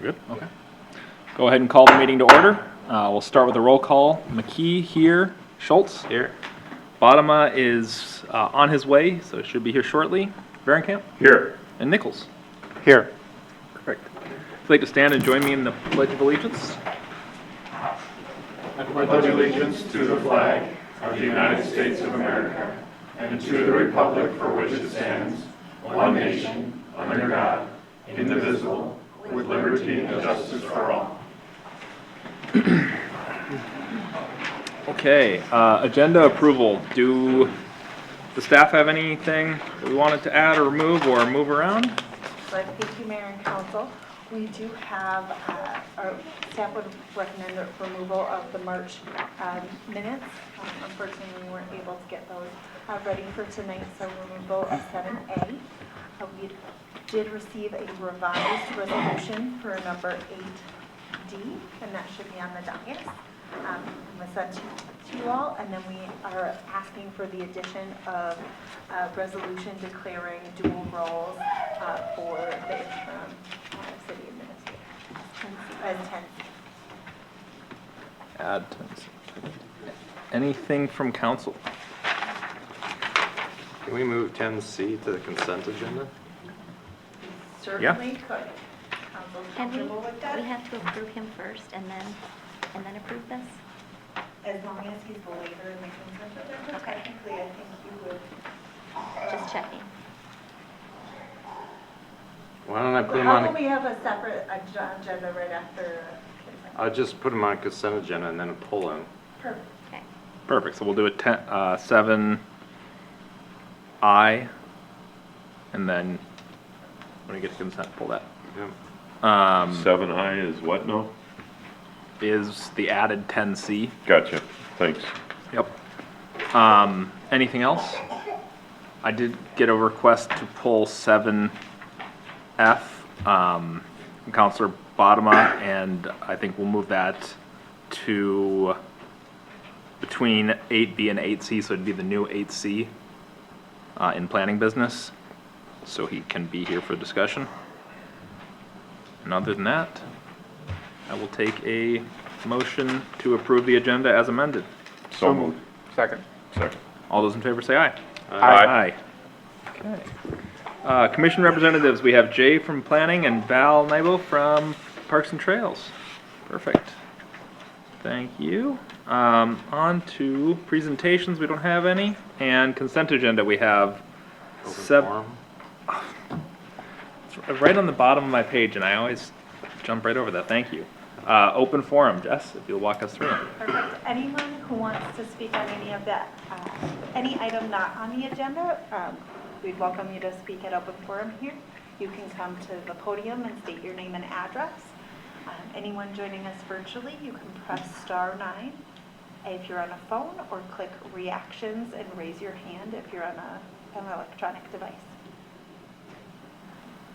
Good. Okay. Go ahead and call the meeting to order. We'll start with a roll call. McKee here. Schultz here. Bodema is on his way, so should be here shortly. Varenkamp Here. and Nichols. Here. Perfect. If you'd like to stand and join me in the Pledge of Allegiance. I pledge allegiance to the flag of the United States of America and to the republic for which it stands, one nation, under God, indivisible, with liberty and justice for all. Okay, agenda approval. Do the staff have anything that we wanted to add or remove or move around? But thank you, Mayor and Council. We do have, our staff would recommend the removal of the March minutes. Unfortunately, we weren't able to get those ready for tonight, so removal of 7A. We did receive a revised resolution for number 8D, and that should be on the docket. It was sent to you all, and then we are asking for the addition of a resolution declaring dual roles for the interim city administrator as 10. Add 10. Anything from council? Can we move 10C to the consent agenda? Certainly could. Council's And comfortable with that? we have to approve him first and then approve this? As long as he's the leader in the consent agenda, Okay. technically, I think you would. Just checking. Why don't I put him How on, can we have a separate agenda right after consent? I'll just put him on consent agenda and then pull him. Perfect. Okay. Perfect. So we'll do a 7I, and then when we get to consent, pull that. Yep. 7I is what now? Is the added 10C. Gotcha. Thanks. Yep. Anything else? I did get a request to pull 7F, from Councilor Bodema, and I think we'll move that to between 8B and 8C, so it'd be the new 8C in planning business, so he can be here for discussion. And other than that, I will take a motion to approve the agenda as amended. So moved. Second. Second. All those in favor say aye. Aye. Okay. Commission representatives, we have Jay from Planning and Val Nybo from Parks and Trails. Perfect. Thank you. On to presentations, we don't have any. And consent agenda, we have Open 7. forum. It's right on the bottom of my page, and I always jump right over that. Thank you. Open forum, Jess, if you'll walk us through. Perfect. Anyone who wants to speak on any of that, any item not on the agenda, we'd welcome you to speak at open forum here. You can come to the podium and state your name and address. Anyone joining us virtually, you can press *9 if you're on a phone, or click reactions and raise your hand if you're on an electronic device.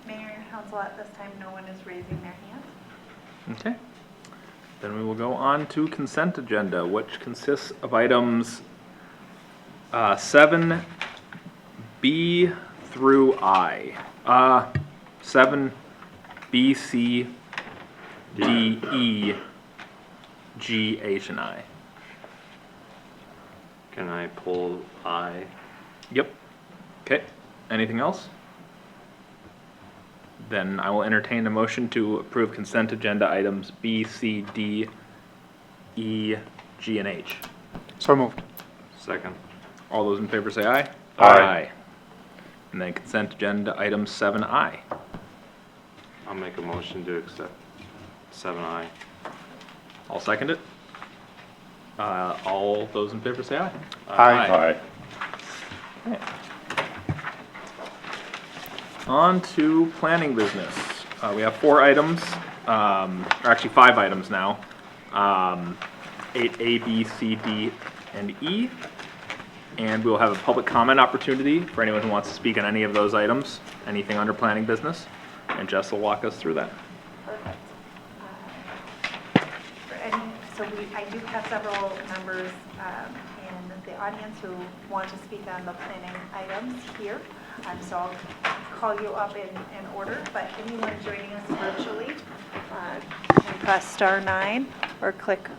Mayor and Council, at this time, no one is raising their hand. Okay. Then we will go on to consent agenda, which consists of items 7B through I. 7B, C, D, E, G, H, and I. Can I pull I? Yep. Okay. Anything else? Then I will entertain a motion to approve consent agenda items B, C, D, E, G, and H. So moved. Second. All those in favor say aye. Aye. And then consent agenda item 7I. I'll make a motion to accept 7I. I'll second it. All those in favor say aye. Aye. Okay. On to planning business. We have 4 items, or actually 5 items now. 8A, B, C, D, and E. And we'll have a public comment opportunity for anyone who wants to speak on any of those items, anything under planning business. And Jess will walk us through that. Perfect. I do have several members in the audience who want to speak on the planning items here. So I'll call you up in order, but anyone joining us virtually can press star 9 or click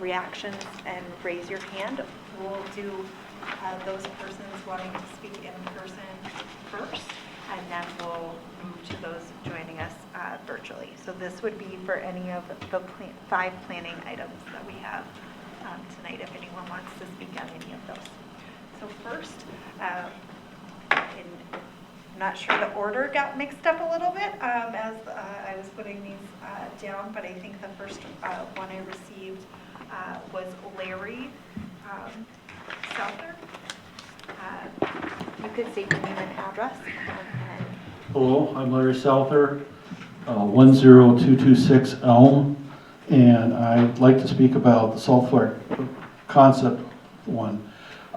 reactions and raise your hand. We'll do those persons wanting to speak in person first, and then we'll move to those joining us virtually. So this would be for any of the 5 planning items that we have tonight, if anyone wants to speak on any of those. So first, I'm not sure the order got mixed up a little bit as I was putting these down, but I think the first one I received was Larry Souther. You could say your name and address. Hello, I'm Larry Souther, 10226 Elm, and I'd like to speak about the Salt Fork concept one.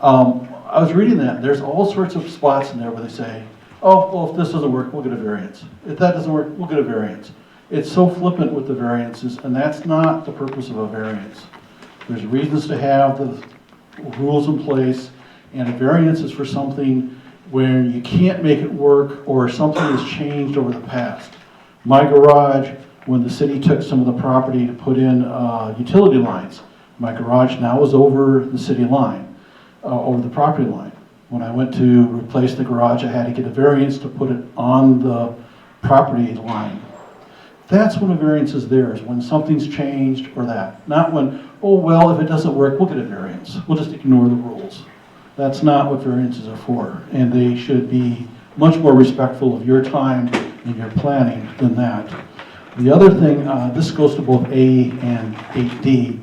I was reading that. There's all sorts of spots in there where they say, oh, well, if this doesn't work, we'll get a variance. If that doesn't work, we'll get a variance. It's so flippant with the variances, and that's not the purpose of a variance. There's reasons to have the rules in place, and a variance is for something where you can't make it work or something has changed over the past. My garage, when the city took some of the property to put in utility lines, my garage now is over the city line, over the property line. When I went to replace the garage, I had to get a variance to put it on the property line. That's when a variance is there, is when something's changed or that. Not when, oh, well, if it doesn't work, we'll get a variance. We'll just ignore the rules. That's not what variances are for. And they should be much more respectful of your time and your planning than that. The other thing, this goes to both A and 8D.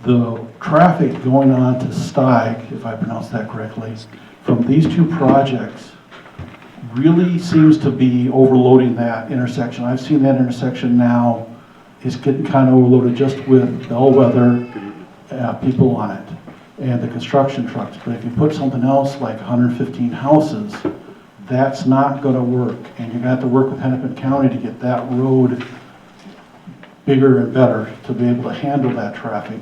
The traffic going on to Steig, if I pronounced that correctly, from these 2 projects really seems to be overloading that intersection. I've seen that intersection now is getting kind of overloaded just with bellwether people on it and the construction trucks. But if you put something else like 115 houses, that's not going to work. And you're going to have to work with Hennepin County to get that road bigger and better to be able to handle that traffic,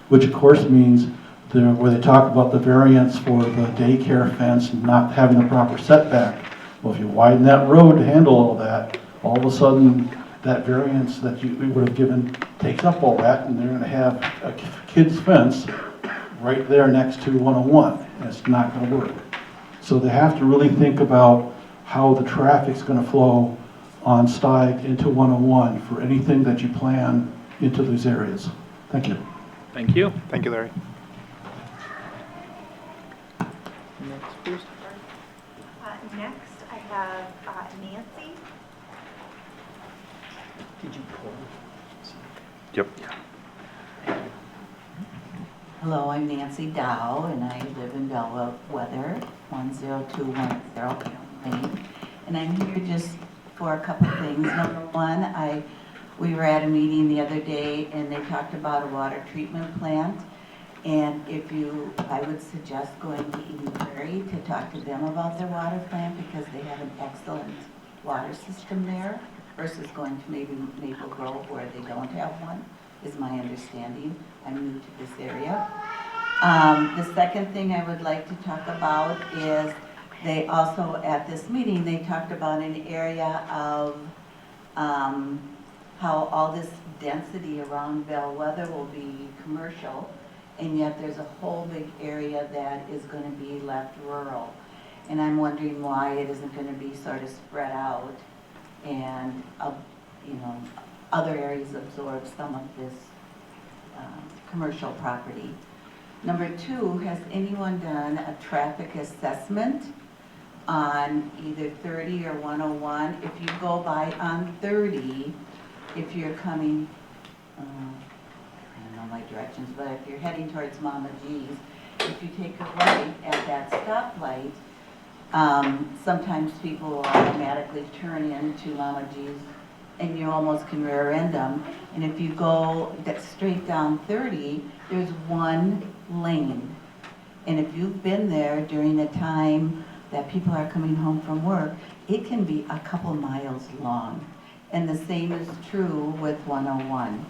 which of course means where they talk about the variance for the daycare fence and not having the proper setback. Well, if you widen that road to handle all that, all of a sudden that variance that you would have given takes up all that, and they're going to have a kid's fence right there next to 101, and it's not going to work. So they have to really think about how the traffic's going to flow on Steig into 101 for anything that you plan into these areas. Thank you. Thank you. Thank you, Larry. Next, please. Next, I have Nancy. Did you pull? Yep. Hello, I'm Nancy Dow, and I live in Bellwether, 10210 Elm Lane. And I'm here just for a couple of things. Number one, we were at a meeting the other day, and they talked about a water treatment plant. And I would suggest going to Eden Prairie to talk to them about their water plant, because they have an excellent water system there, versus going to maybe Maple Grove where they don't have one, is my understanding. I'm new to this area. The second thing I would like to talk about is they also, at this meeting, they talked about an area of how all this density around Bellwether will be commercial, and yet there's a whole big area that is going to be left rural. And I'm wondering why it isn't going to be sort of spread out and, other areas absorb some of this commercial property. Number two, has anyone done a traffic assessment on either 30 or 101? If you go by on 30, if you're coming, I don't know my directions, but if you're heading towards Mama G's, if you take a right at that stoplight, sometimes people will automatically turn into Mama G's, and you almost can rear end them. And if you go straight down 30, there's one lane. And if you've been there during the time that people are coming home from work, it can be a couple miles long. And the same is true with 101.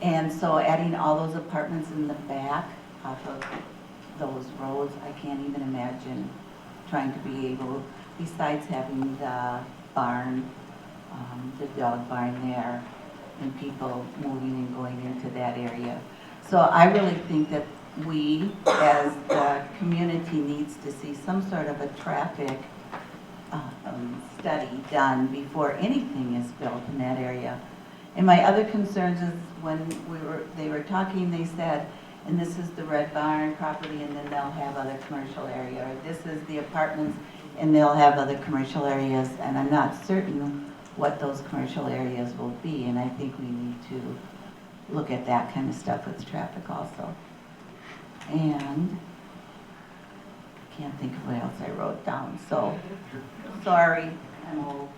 And so adding all those apartments in the back off of those roads. I can't even imagine trying to be able, besides having the barn, the dog barn there, and people moving and going into that area. So I really think that we, as the community, needs to see some sort of a traffic study done before anything is built in that area. And my other concerns is when they were talking, they said, and this is the Red Barn property, and then they'll have other commercial area, or this is the apartments, and they'll have other commercial areas, and I'm not certain what those commercial areas will be, and I think we need to look at that kind of stuff with traffic also. And I can't think of what else I wrote down, so sorry, I'm old.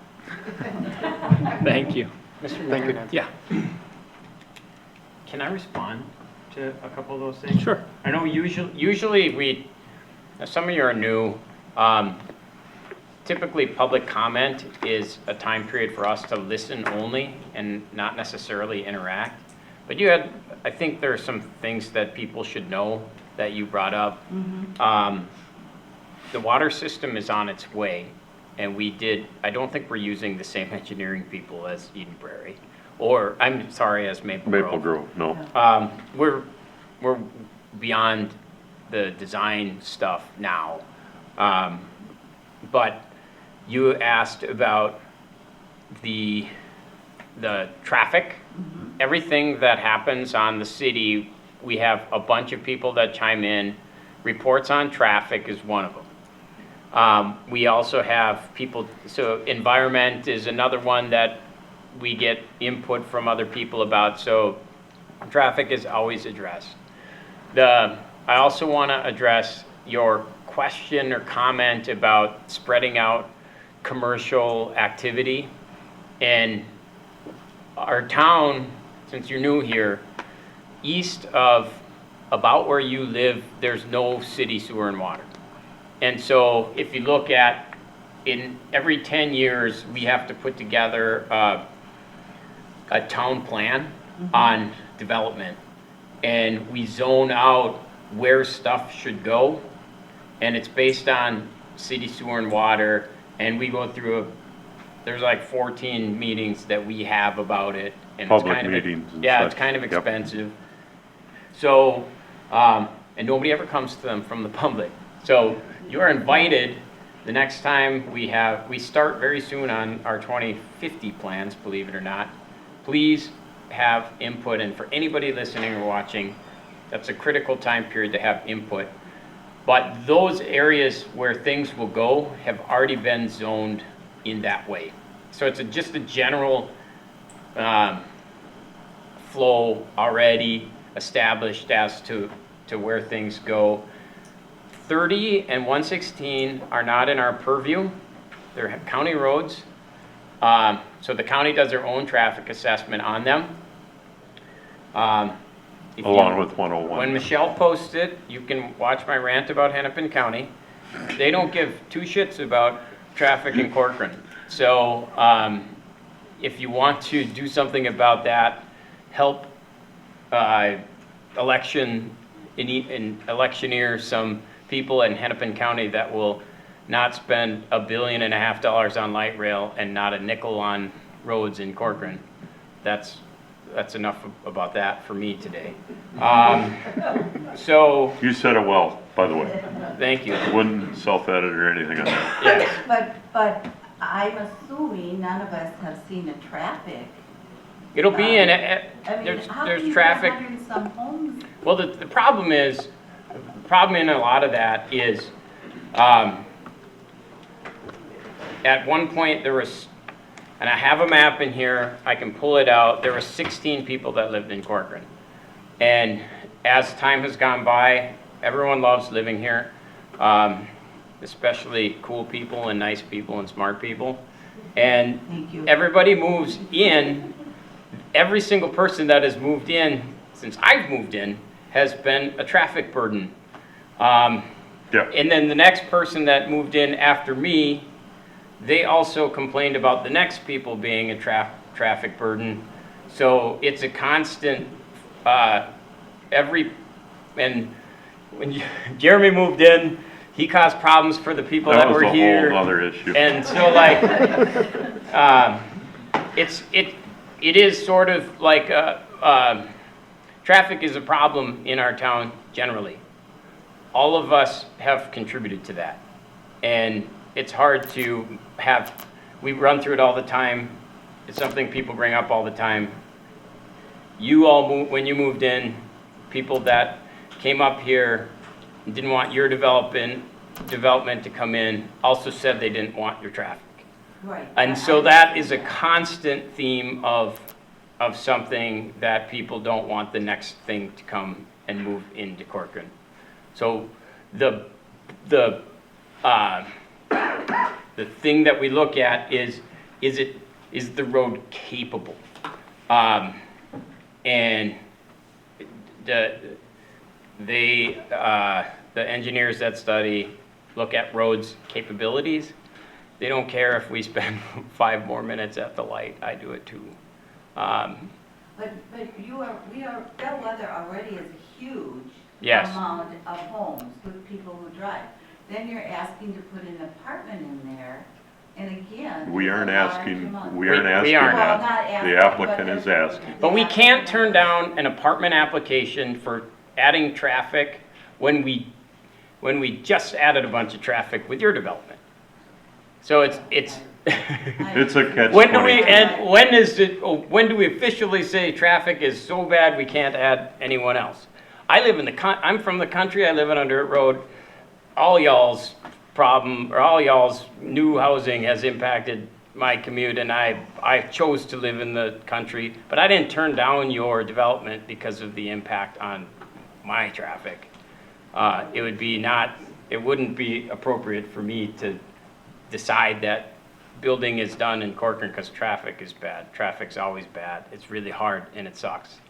Thank you. Mr. Mayor, Yeah. can I respond to a couple of those things? Sure. I know usually some of you are new. Typically, public comment is a time period for us to listen only and not necessarily interact. But I think there are some things that people should know that you brought up. The water system is on its way, and I don't think we're using the same engineering people as Eden Prairie, or, I'm sorry, as Maple Grove. Maple Grove, no. We're beyond the design stuff now. But you asked about the traffic. Everything that happens on the city, we have a bunch of people that chime in. Reports on traffic is one of them. We also have people, so environment is another one that we get input from other people about, so traffic is always addressed. I also want to address your question or comment about spreading out commercial activity. And our town, since you're new here, east of about where you live, there's no city sewer and water. And so if you look at, in every 10 years, we have to put together a town plan on development. And we zone out where stuff should go. And it's based on city sewer and water. And we go through, there's like 14 meetings that we have about it. And Public it's kind meetings of, and yeah, such. it's kind of Yep. expensive. So, and nobody ever comes to them from the public. So you're invited the next time we start very soon on our 2050 plans, believe it or not. Please have input, and for anybody listening or watching, that's a critical time period to have input. But those areas where things will go have already been zoned in that way. So it's just a general flow already established as to where things go. 30 and 116 are not in our purview. They're county roads. So the county does their own traffic assessment on them. Along with 101. When Michelle posts it, you can watch my rant about Hennepin County. They don't give two shits about traffic in Corcoran. So if you want to do something about that, help electioneer some people in Hennepin County that will not spend $1.5 billion on light rail and not a nickel on roads in Corcoran. That's enough about that for me today. So, You said it well, by the way. thank you. Wouldn't self-edit or anything on that. Yes. But I'm assuming none of us have seen a traffic. It'll be in, I mean, there's how can you get traffic. 100 and some homes? Well, the problem in a lot of that is, at one point there was, and I have a map in here, I can pull it out, there were 16 people that lived in Corcoran. And as time has gone by, everyone loves living here, especially cool people and nice people and smart people. And Thank you. everybody moves in. Every single person that has moved in since I've moved in has been a traffic burden. Yeah. And then the next person that moved in after me, they also complained about the next people being a traffic burden. So it's a constant, and Jeremy moved in, he caused problems for the people that That was were a here. whole other issue. And so like, it is sort of like, traffic is a problem in our town generally. All of us have contributed to that. And it's hard to have, we run through it all the time. It's something people bring up all the time. You all, when you moved in, people that came up here and didn't want your development to come in also said they didn't want your traffic. Right. And so that is a constant theme of something that people don't want the next thing to come and move into Corcoran. So the thing that we look at is the road capable? And the engineers that study look at roads capabilities. They don't care if we spend 5 more minutes at the light. I do it too. But Bellwether already is a huge Yes. amount of homes with people who drive. Then you're asking to put an apartment in there, and again. We aren't it's a large asking, amount. we aren't We asking aren't. Well, that. not asking, The applicant but is there's- asking. But we can't turn down an apartment application for adding traffic when we just added a bunch of traffic with your development. So it's It's a catch-22. when do we officially say traffic is so bad we can't add anyone else? I'm from the country, I live on a dirt road. All y'all's problem, or all y'all's new housing has impacted my commute, and I chose to live in the country, but I didn't turn down your development because of the impact on my traffic. It wouldn't be appropriate for me to decide that building is done in Corcoran because traffic is bad. Traffic's always bad. It's really hard and it sucks.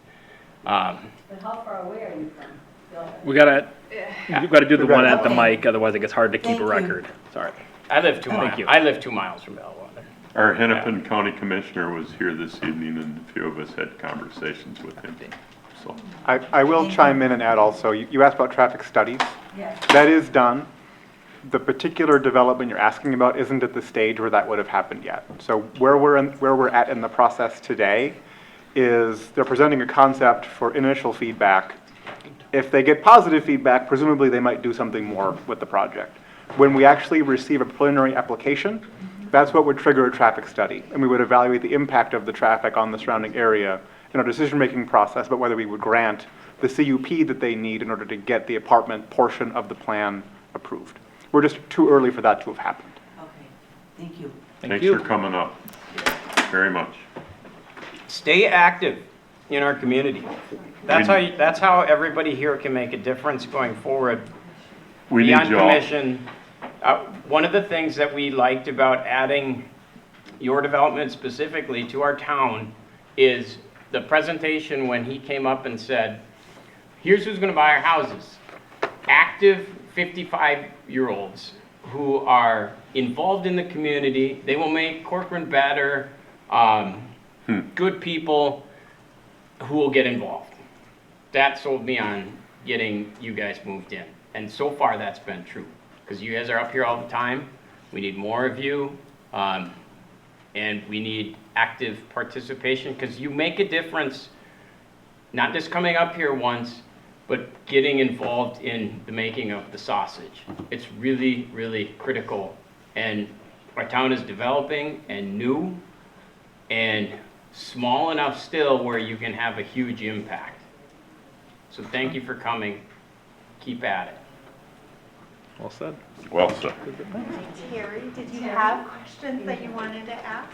But how far away are you from Bellwether? We've gotta do the one at the Okay. mic, otherwise it gets hard to keep a Thank you. record. Sorry. I live 2 Thank miles. you. I live 2 miles from Bellwether. Our Hennepin County Commissioner was here this evening, and a few of us had conversations with him, so. I will chime in and add also, you asked about traffic studies. Yes. That is done. The particular development you're asking about isn't at the stage where that would have happened yet. So where we're at in the process today is they're presenting a concept for initial feedback. If they get positive feedback, presumably they might do something more with the project. When we actually receive a preliminary application, that's what would trigger a traffic study. And we would evaluate the impact of the traffic on the surrounding area in our decision-making process, but whether we would grant the CUP that they need in order to get the apartment portion of the plan approved. We're just too early for that to have happened. Okay, thank you. Thanks for coming up, very much. Stay active in our community. That's how everybody here can make a difference going forward. We need Beyond you all. commission, one of the things that we liked about adding your development specifically to our town is the presentation when he came up and said, here's who's gonna buy our houses. Active 55-year-olds who are involved in the community. They will make Corcoran better, good people who will get involved. That sold me on getting you guys moved in. And so far that's been true, because you guys are up here all the time. We need more of you, and we need active participation, because you make a difference, not just coming up here once, but getting involved in the making of the sausage. It's really, really critical. And our town is developing and new and small enough still where you can have a huge impact. So thank you for coming. Keep at it. Well said. Well said. Terry, did you have questions that you wanted to ask?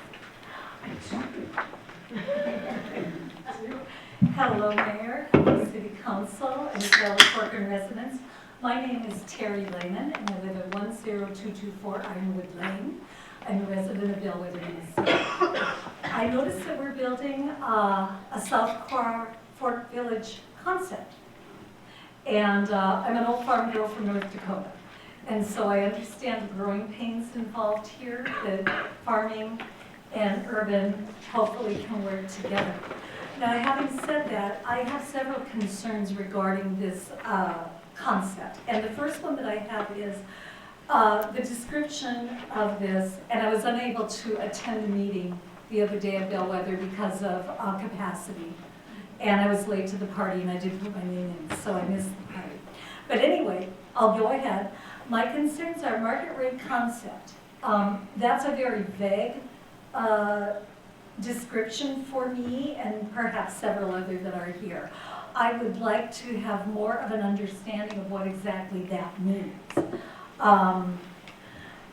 Hello, Mayor, hello, City Council, and fellow Corcoran residents. My name is Terry Lehman, and I live at 10224 Ironwood Lane. I'm a resident of Bellwether, Minnesota. I noticed that we're building a South Fork Village concept. And I'm an old farm girl from North Dakota. And so I understand the growing pains involved here, that farming and urban hopefully can work together. Now, having said that, I have several concerns regarding this concept. And the first one that I have is the description of this, and I was unable to attend the meeting the other day at Bellwether because of capacity. And I was late to the party and I didn't put my name in, so I missed the party. But anyway, I'll go ahead. My concerns are market rate concept. That's a very vague description for me and perhaps several others that are here. I would like to have more of an understanding of what exactly that means.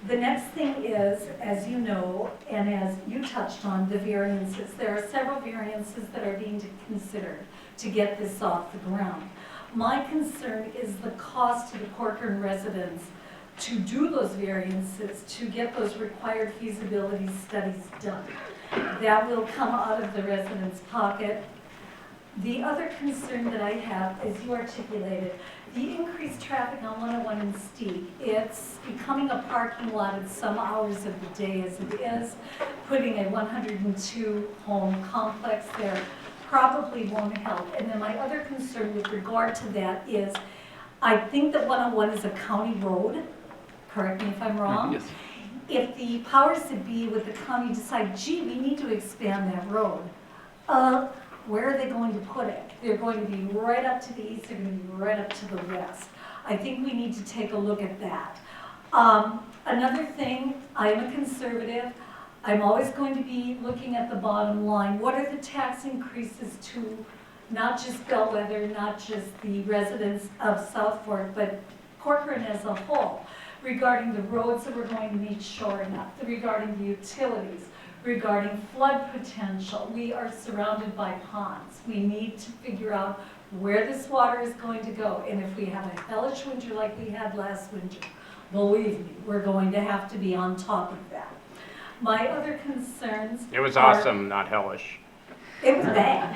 The next thing is, as you know, and as you touched on, the variances. There are several variances that are being considered to get this off the ground. My concern is the cost to the Corcoran residents to do those variances, to get those required feasibility studies done. That will come out of the residents' pocket. The other concern that I have, as you articulated, the increased traffic on 101 in Steep. It's becoming a parking lot at some hours of the day as it is. Putting a 102 home complex there probably won't help. And then my other concern with regard to that is, I think that 101 is a county road. Correct me if I'm wrong. Yes. If the powers that be with the county decide, gee, we need to expand that road, where are they going to put it? They're going to be right up to the east, they're going to be right up to the west. I think we need to take a look at that. Another thing, I am a conservative. I'm always going to be looking at the bottom line. What are the tax increases to not just Bellwether, not just the residents of South Fork, but Corcoran as a whole, regarding the roads that we're going to need shoring up, regarding the utilities, regarding flood potential. We are surrounded by ponds. We need to figure out where this water is going to go. And if we have a hellish winter like we had last winter, believe me, we're going to have to be on top of that. My other concerns It was are- awesome, not hellish. It was bad.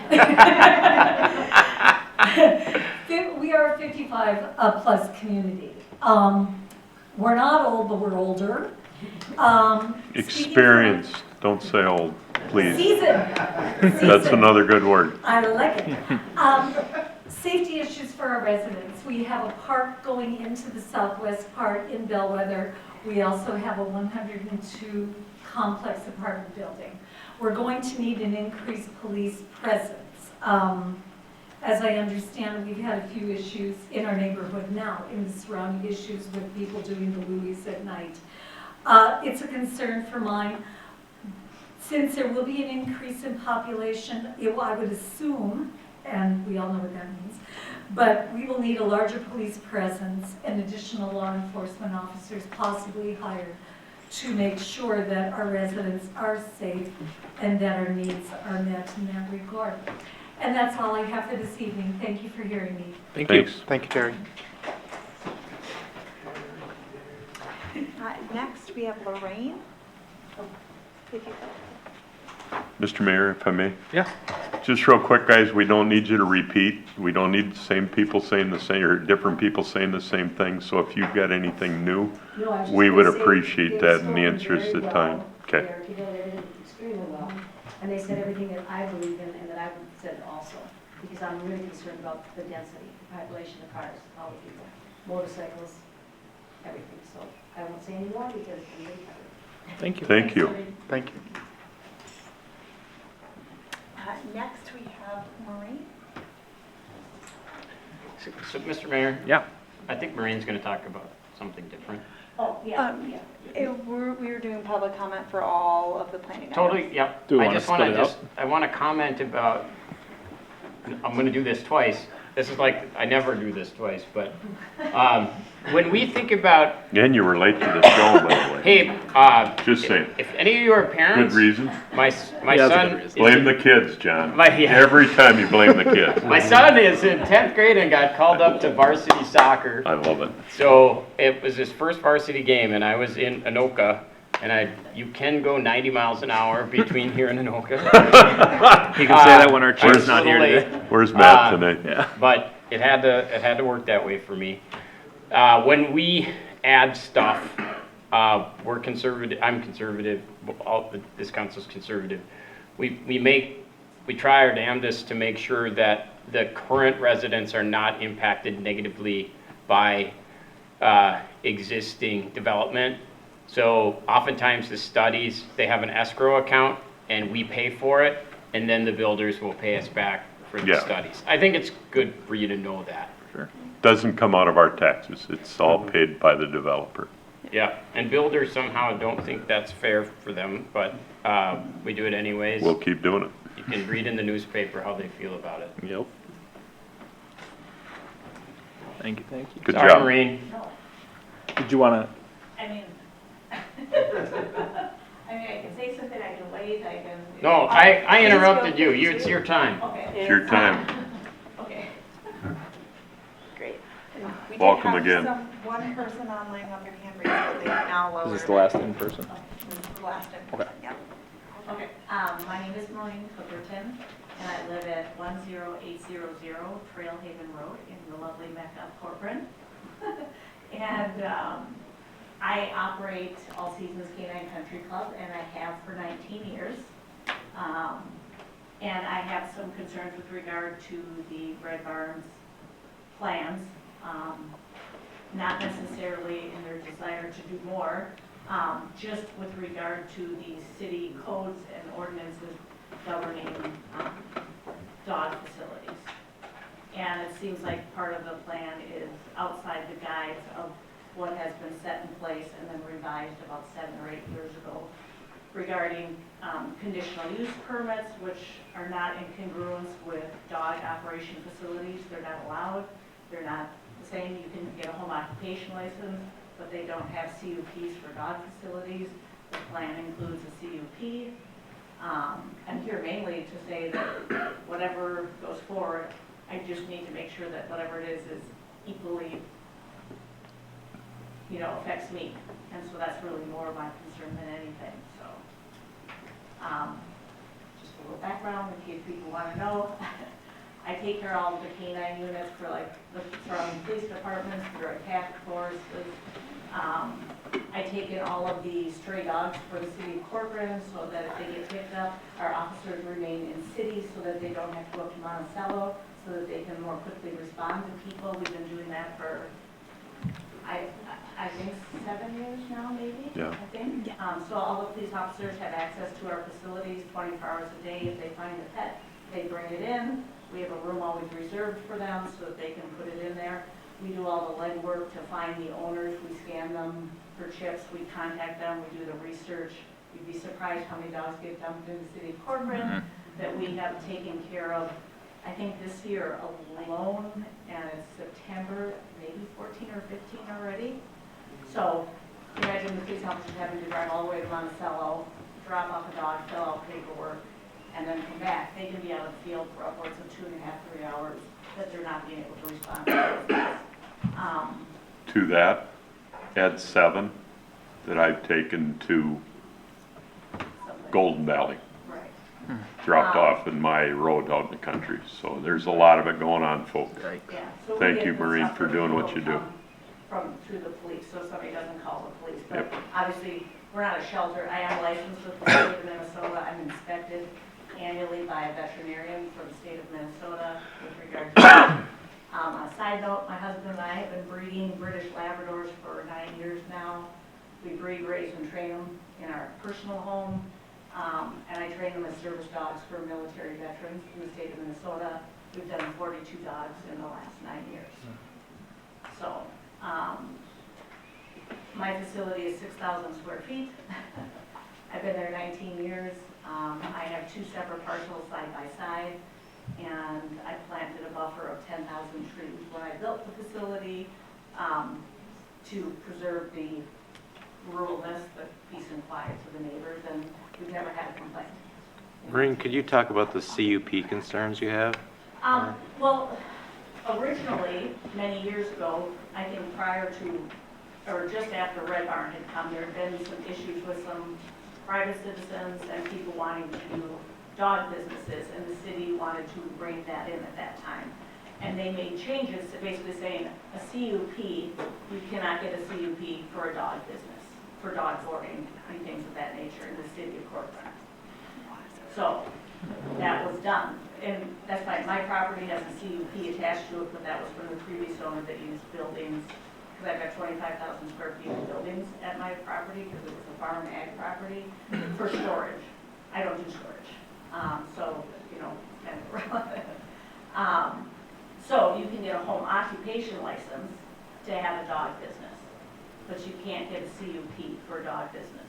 We are a 55 plus community. We're not old, but we're older. Experienced, don't say old, please. Seasoned. That's another good word. I like it. Safety issues for our residents. We have a park going into the southwest part in Bellwether. We also have a 102 complex apartment building. We're going to need an increased police presence. As I understand, we've had a few issues in our neighborhood now, in the surrounding issues with people doing the Louis at night. It's a concern for mine. Since there will be an increase in population, I would assume, and we all know what that means, but we will need a larger police presence and additional law enforcement officers possibly hired to make sure that our residents are safe and that our needs are met in that regard. And that's all I have for this evening. Thank you for hearing me. Thank you. Thanks. Thank you, Terry. Next, we have Lorraine. If you Mr. Mayor, if I may? Yeah. Just real quick, guys, we don't need you to repeat. We don't need the same people saying the same, or different people saying the same thing. So if you've got anything new, No, I was just we would gonna say appreciate they've that in the spoken interest very of time. well. Okay. They articulated everything extremely well, and they said everything that I believe in and that I said also, because I'm really concerned about the density, the population of cars, all the people, motorcycles, everything. So I won't say any more because I'm really covered. Thank you. Thank you. Thank you. Next, we have Maureen. So, Mr. Mayor, Yeah. I think Maureen's going to talk about something different. Oh, yeah, Um, yeah. We were doing public comment for all of the planning items. Totally, yep. Do we I wanna just want split to it up? I want to comment about, I'm going to do this twice. This is like, I never do this twice, but when we think about, And you were late to the show, by the way. hey, Just saying. if any of you are Good parents, reason. my Yeah, that's a son good is Blame the kids, John. Yeah. Every time you blame the kids. My son is in 10th grade and got called up to varsity soccer. I love it. So it was his first varsity game, and I was in Anoka, and you can go 90 miles an hour between here and Anoka. You can say that when our I was chair's a not here little today. late. Where's Matt tonight? Yeah. But it had to work that way for me. When we add stuff, we're conservative. I'm conservative. This council's conservative. We try our damnedest to make sure that the current residents are not impacted negatively by existing development. So oftentimes the studies, they have an escrow account and we pay for it, and then the builders will pay us back for the Yeah. studies. I think it's good for you to know that. Sure. Doesn't come out of our taxes. It's all paid by the developer. Yeah, and builders somehow don't think that's fair for them, but we do it anyways. We'll keep doing it. You can read in the newspaper how they feel about it. Yep. Thank you, thank you. Good Sorry, job. Maureen. Did you wanna, I mean, I can say something, I can wait, I can. No, I interrupted you. It's your time. Okay. It's your time. Okay. Great. We did Welcome have again. One person online up your hand raised, but they now lowered. is this the last in person? This is the last in person, yeah. Okay, my name is Maureen Corcoran, and I live at 10800 Trailhaven Road in the lovely Mecca of Corcoran. And I operate All Seasons Canine Country Club, and I have for 19 years. And I have some concerns with regard to the Red Barn's plans, not necessarily in their desire to do more, just with regard to the city codes and ordinances governing dog facilities. And it seems like part of the plan is outside the guides of what has been set in place and then revised about 7 or 8 years ago regarding conditional use permits, which are not in congruence with dog operation facilities. They're not allowed. They're not the same. You can get a home occupation license, but they don't have CUPs for dog facilities. The plan includes a CUP. I'm here mainly to say that whatever goes forward, I just need to make sure that whatever it is equally, affects me. And so that's really more of my concern than anything, so. Just a little background in case people want to know. I take care of all of the canine units for like the surrounding police departments, for task forces. I take in all of the stray dogs for the city of Corcoran so that if they get picked up, our officers remain in city so that they don't have to go up to Monticello, so that they can more quickly respond to people. We've been doing that for, I think 7 years now, maybe. Yeah. I think. So all the police officers have access to our facilities 24 hours a day. If they find a pet, they bring it in. We have a room always reserved for them so that they can put it in there. We do all the legwork to find the owners. We scan them for chips. We contact them. We do the research. You'd be surprised how many dogs get dumped in the city of Corcoran that we have taken care of. I think this year alone, and it's September, maybe 14 or 15 already. So imagine the police officers having to drive all the way to Monticello, drop off a dog, fill out paperwork, and then come back. They can be out of the field for upwards of 2.5, 3 hours that they're not being able to respond to those. To that, add 7 that I've taken to Golden Valley, Right. dropped off in my road out in the country. So there's a lot of it going on, folks. Right. Yeah. So we Thank get you, the Maureen, stuff for that doing will what you do. come through the police, so somebody doesn't call the police. But Yep. obviously, we're not a shelter. I am licensed with the state of Minnesota. I'm inspected annually by a veterinarian for the state of Minnesota with regard to that. On a side note, my husband and I have been breeding British Labradors for 9 years now. We breed, raise, and train them in our personal home. And I train them as service dogs for military veterans in the state of Minnesota. We've done 42 dogs in the last 9 years. So, my facility is 6,000 square feet. I've been there 19 years. I have 2 separate parcels side by side, and I planted a buffer of 10,000 trees when I built the facility to preserve the ruralness, the peace and quiet to the neighbors, and we've never had a complaint. Maureen, could you talk about the CUP concerns you have? Well, originally, many years ago, I think prior to, or just after Red Barn had come, there had been some issues with some private citizens and people wanting to do dog businesses, and the city wanted to bring that in at that time. And they made changes to basically saying a CUP, you cannot get a CUP for a dog business, for dog boarding and things of that nature in the city of Corcoran. So that was done. And that's fine, my property has a CUP attached to it, but that was from the previous owner that used buildings, because I've got 25,000 square feet of buildings at my property, because it was a farm ag property, for storage. I don't do storage. So, you know, kind of irrelevant. So you can get a home occupation license to have a dog business, but you can't get a CUP for a dog business.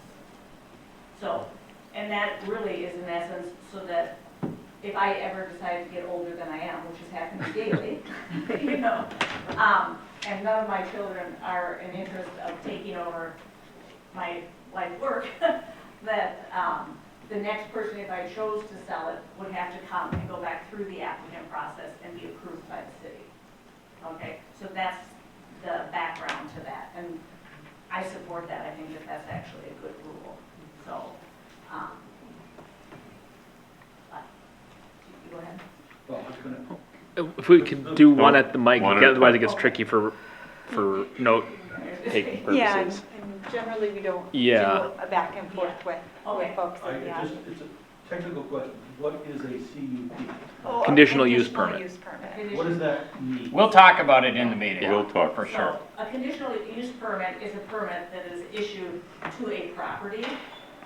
So, and that really is in essence so that if I ever decide to get older than I am, which is happening daily, you know, and none of my children are in interest of taking over my life work, that the next person, if I chose to sell it, would have to come and go back through the applicant process and be approved by the city. Okay, so that's the background to that, and I support that. I think that that's actually a good rule. So, you go ahead. Well, I was gonna, If we could do one at the mic, One at a otherwise it time. gets tricky for note taking Yeah, purposes. and generally we don't do Yeah. a back and forth with folks I, in the it's audience. it's a technical question. What is a CUP? Oh, a Conditional use conditional permit. use permit. What does that mean? We'll talk about it in the meeting. We'll talk. For sure. So, a conditional use permit is a permit that is issued to a property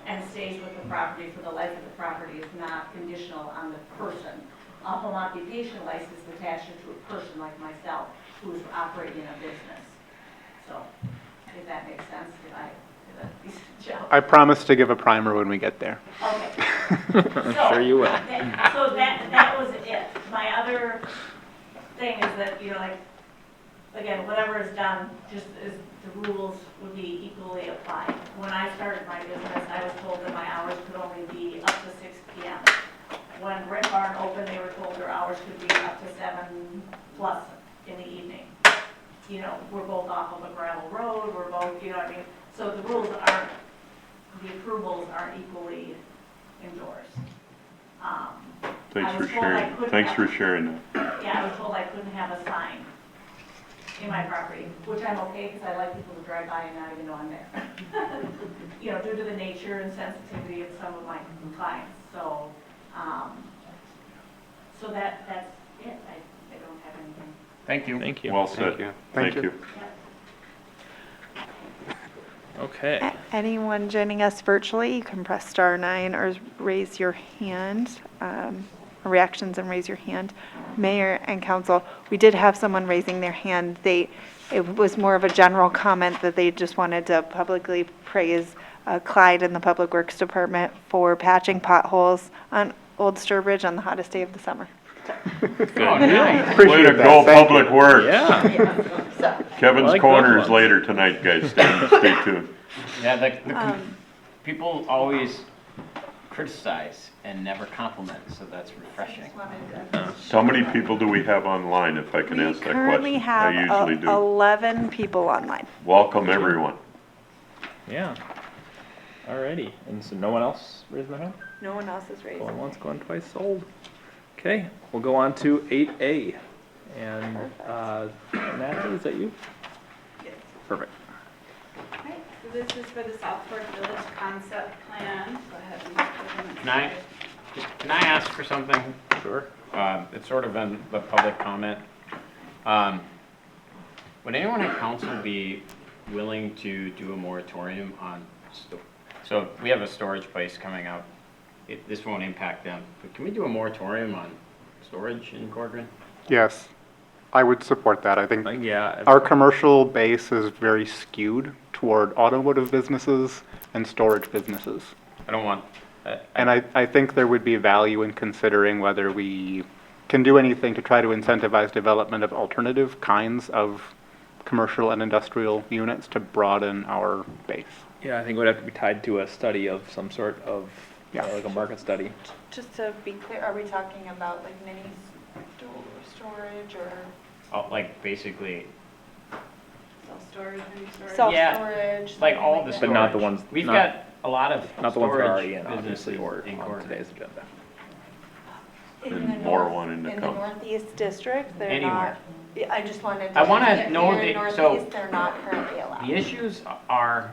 and stays with the property for the life of the property. It's not conditional on the person. A home occupation license is attached to a person like myself who is operating a business. So, if that makes sense, did I did a decent job? I promise to give a primer when we get there. Okay. Sure you will. So that was it. My other thing is that, you know, like, again, whatever is done, just as the rules would be equally applied. When I started my business, I was told that my hours could only be up to 6 p.m. When Red Barn opened, they were told their hours could be up to 7 plus in the evening. You know, we're both off of a gravel road, we're both, you know what I mean? So the rules aren't, the approvals aren't equally endorsed. Thanks I for was told I sharing, couldn't thanks have- for sharing that. Yeah, I was told I couldn't have a sign in my property, which I'm okay, because I like people to drive by and not even know I'm there. You know, due to the nature and sensitivity of some of my clients, so, so that's it, I don't have anything. Thank you. Thank you. Well said. Thank you. Okay. Anyone joining us virtually, you can press *9 or raise your hand, reactions and raise your hand. Mayor and council, we did have someone raising their hand. It was more of a general comment that they just wanted to publicly praise Clyde and the Public Works Department for patching potholes on Old Sturbridge on the hottest day of the summer. Good. Nice. Way to go, Public Works. Yeah. Kevin's I like Corner those is ones. later tonight, guys. Stay tuned. Yeah, people always criticize and never compliment, so that's refreshing. How many people do we have online, if I can We ask that question? currently have I usually do. 11 people online. Welcome, everyone. Yeah. Alrighty. And so no one else raised their hand? No one else is raising. Going once, going twice, sold. Okay, we'll go on to 8A. And Natalie, is that you? Yes. Perfect. Okay, so this is for the South Fork Village Concept Plan. Go ahead and open it. Can I ask for something? Sure. It's sort of in the public comment. Would anyone in council be willing to do a moratorium on, so we have a storage place coming up. This won't impact them, but can we do a moratorium on storage in Corcoran? Yes, I would support that. I think Yeah. our commercial base is very skewed toward automotive businesses and storage businesses. I don't want, And I think there would be value in considering whether we can do anything to try to incentivize development of alternative kinds of commercial and industrial units to broaden our base. Yeah, I think it would have to be tied to a study of some sort of, Yeah. like a market study. Just to be clear, are we talking about like mini storage or like basically, Self-storage, mini storage. self-storage? like something all like the that? But not the ones- We've not- got a lot of Not the ones that are already storage in, obviously, businesses or in on Corcoran. today's agenda. In the more north- one in the In the county. northeast district, they're not. Anywhere. Yeah, I just wanted to. I wanna here know in that- so- Northeast, they're not currently allowed. The issues are,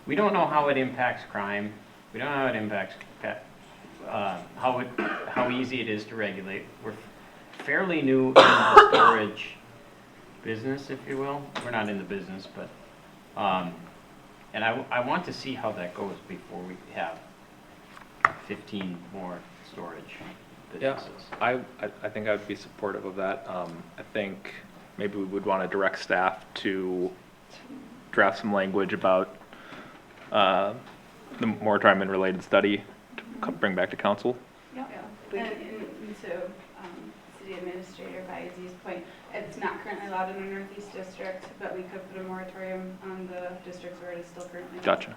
we don't know how it impacts crime. We don't know how it impacts how easy it is to regulate. We're fairly new in the storage business, if you will. We're not in the business, but, and I want to see how that goes before we have 15 more storage Yeah, businesses. I think I would be supportive of that. I think maybe we would want to direct staff to draft some language about the moratorium and related study to bring back to council. Yeah, and to city administrator Byzie's point, it's not currently allowed in the Northeast District, but we could put a moratorium on the districts where it is still currently. Gotcha.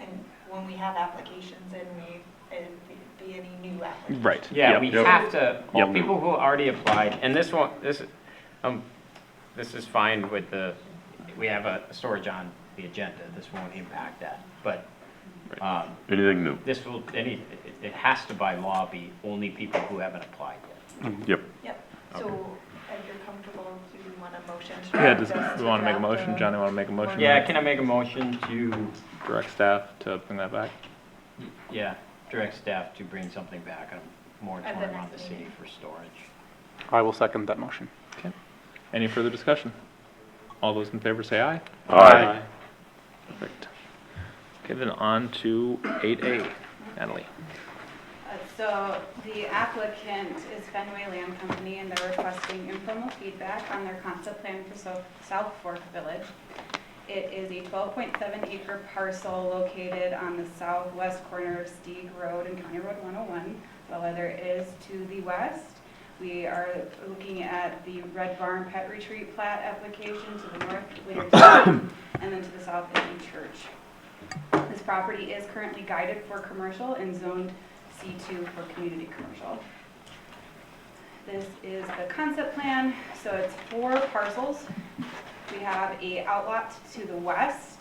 And when we have applications and it'd be any new applications. Right. Yeah, Yep. we Yep. have to, Yep. people who already applied, and this is fine with we have a storage on the agenda, this won't impact that, but, Anything new? it has to by law be only people who haven't applied yet. Yep. Yep, so if you're comfortable, do you want a motion? Yeah, does we want to make a motion? Johnny, want to make a motion? Yeah, can I make a motion to, Direct staff to bring that back? yeah, direct staff to bring something back, a moratorium on the city for storage? I will second that motion. Okay. Any further discussion? All those in favor say aye. Aye. Perfect. Okay, then on to 8A. Natalie. So the applicant is Fenway Land Company, and they're requesting informal feedback on their concept plan for South Fork Village. It is a 12.7 acre parcel located on the southwest corner of Stieg Road and County Road 101. Bellwether is to the west. We are looking at the Red Barn Pet Retreat plat application to the north, Williamstown, and then to the south is the church. This property is currently guided for commercial and zoned C2 for community commercial. This is the concept plan, so it's 4 parcels. We have a outlot to the west,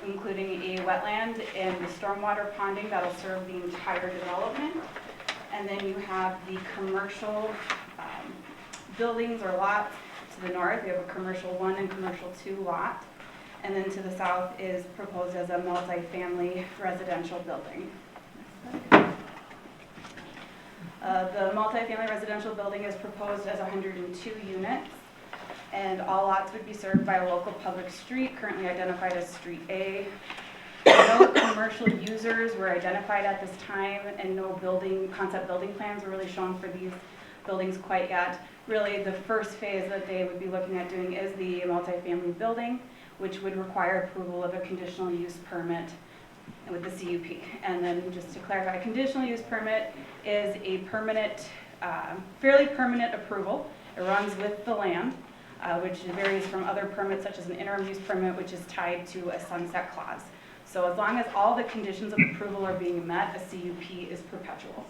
including a wetland and the stormwater ponding that'll serve the entire development. And then you have the commercial buildings or lots to the north. We have a commercial 1 and commercial 2 lot. And then to the south is proposed as a multi-family residential building. The multi-family residential building is proposed as 102 units, and all lots would be served by a local public street, currently identified as Street A. No commercial users were identified at this time, and no concept building plans were really shown for these buildings quite yet. Really, the first phase that they would be looking at doing is the multi-family building, which would require approval of a conditional use permit with the CUP. And then just to clarify, a conditional use permit is a permanent, fairly permanent approval. It runs with the land, which varies from other permits such as an interim use permit, which is tied to a sunset clause. So as long as all the conditions of approval are being met, a CUP is perpetual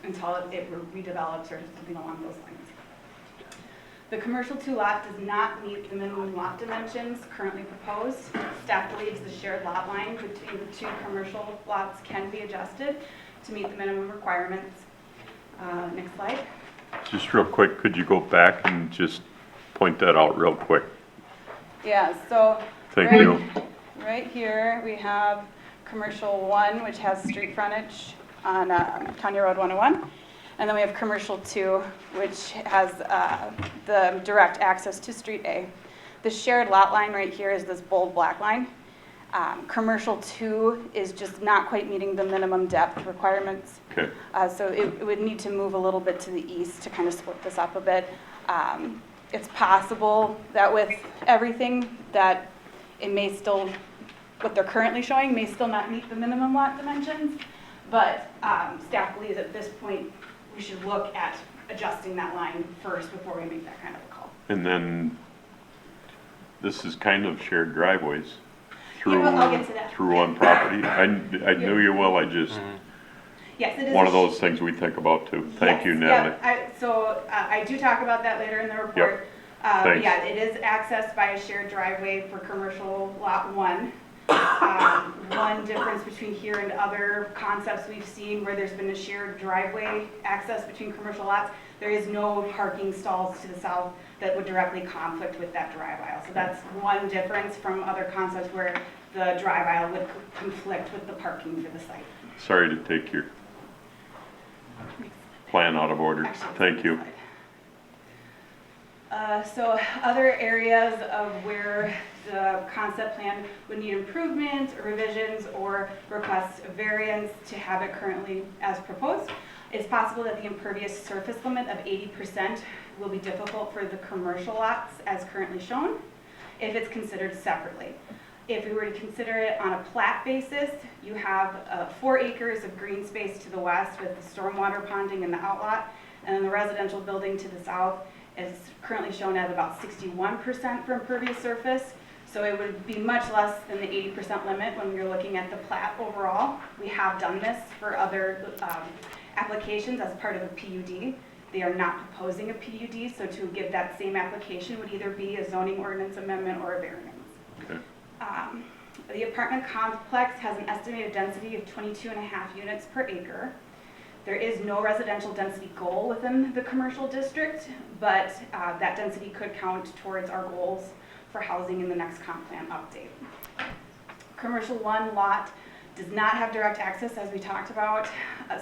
until it redevelops or something along those lines. The commercial 2 lot does not meet the minimum lot dimensions currently proposed. Staff believes the shared lot line between the 2 commercial lots can be adjusted to meet the minimum requirements. Next slide. Just real quick, could you go back and just point that out real quick? Yeah, so Thank you. Right here we have commercial 1, which has street frontage on County Road 101. And then we have commercial 2, which has the direct access to Street A. The shared lot line right here is this bold black line. Commercial 2 is just not quite meeting the minimum depth requirements. Okay. So it would need to move a little bit to the east to kind of split this up a bit. It's possible that with everything that it may still, what they're currently showing may still not meet the minimum lot dimensions, but staff believes at this point we should look at adjusting that line first before we make that kind of a call. And then this is kind of shared driveways through, Yeah, I'll get to that. through one property. I knew you well, I just, Yes, it is. one of those things we think about too. Thank you, Natalie. I do talk about that later in the report. Thanks. Yeah, it is accessed by a shared driveway for commercial lot 1. One difference between here and other concepts we've seen where there's been a shared driveway access between commercial lots, there is no parking stalls to the south that would directly conflict with that drive aisle. So that's one difference from other concepts where the drive aisle would conflict with the parking for the site. Sorry to take your plan out of order. Thank you. So other areas of where the concept plan would need improvement or revisions or request a variance to have it currently as proposed. It's possible that the impervious surface limit of 80% will be difficult for the commercial lots as currently shown if it's considered separately. If we were to consider it on a plat basis, you have 4 acres of green space to the west with the stormwater ponding in the outlot, and then the residential building to the south is currently shown at about 61% for impervious surface. So it would be much less than the 80% limit when you're looking at the plat overall. We have done this for other applications as part of a PUD. They are not proposing a PUD, so to give that same application would either be a zoning ordinance amendment or a variance. Okay. The apartment complex has an estimated density of 22.5 units per acre. There is no residential density goal within the commercial district, but that density could count towards our goals for housing in the next comp plan update. Commercial 1 lot does not have direct access, as we talked about,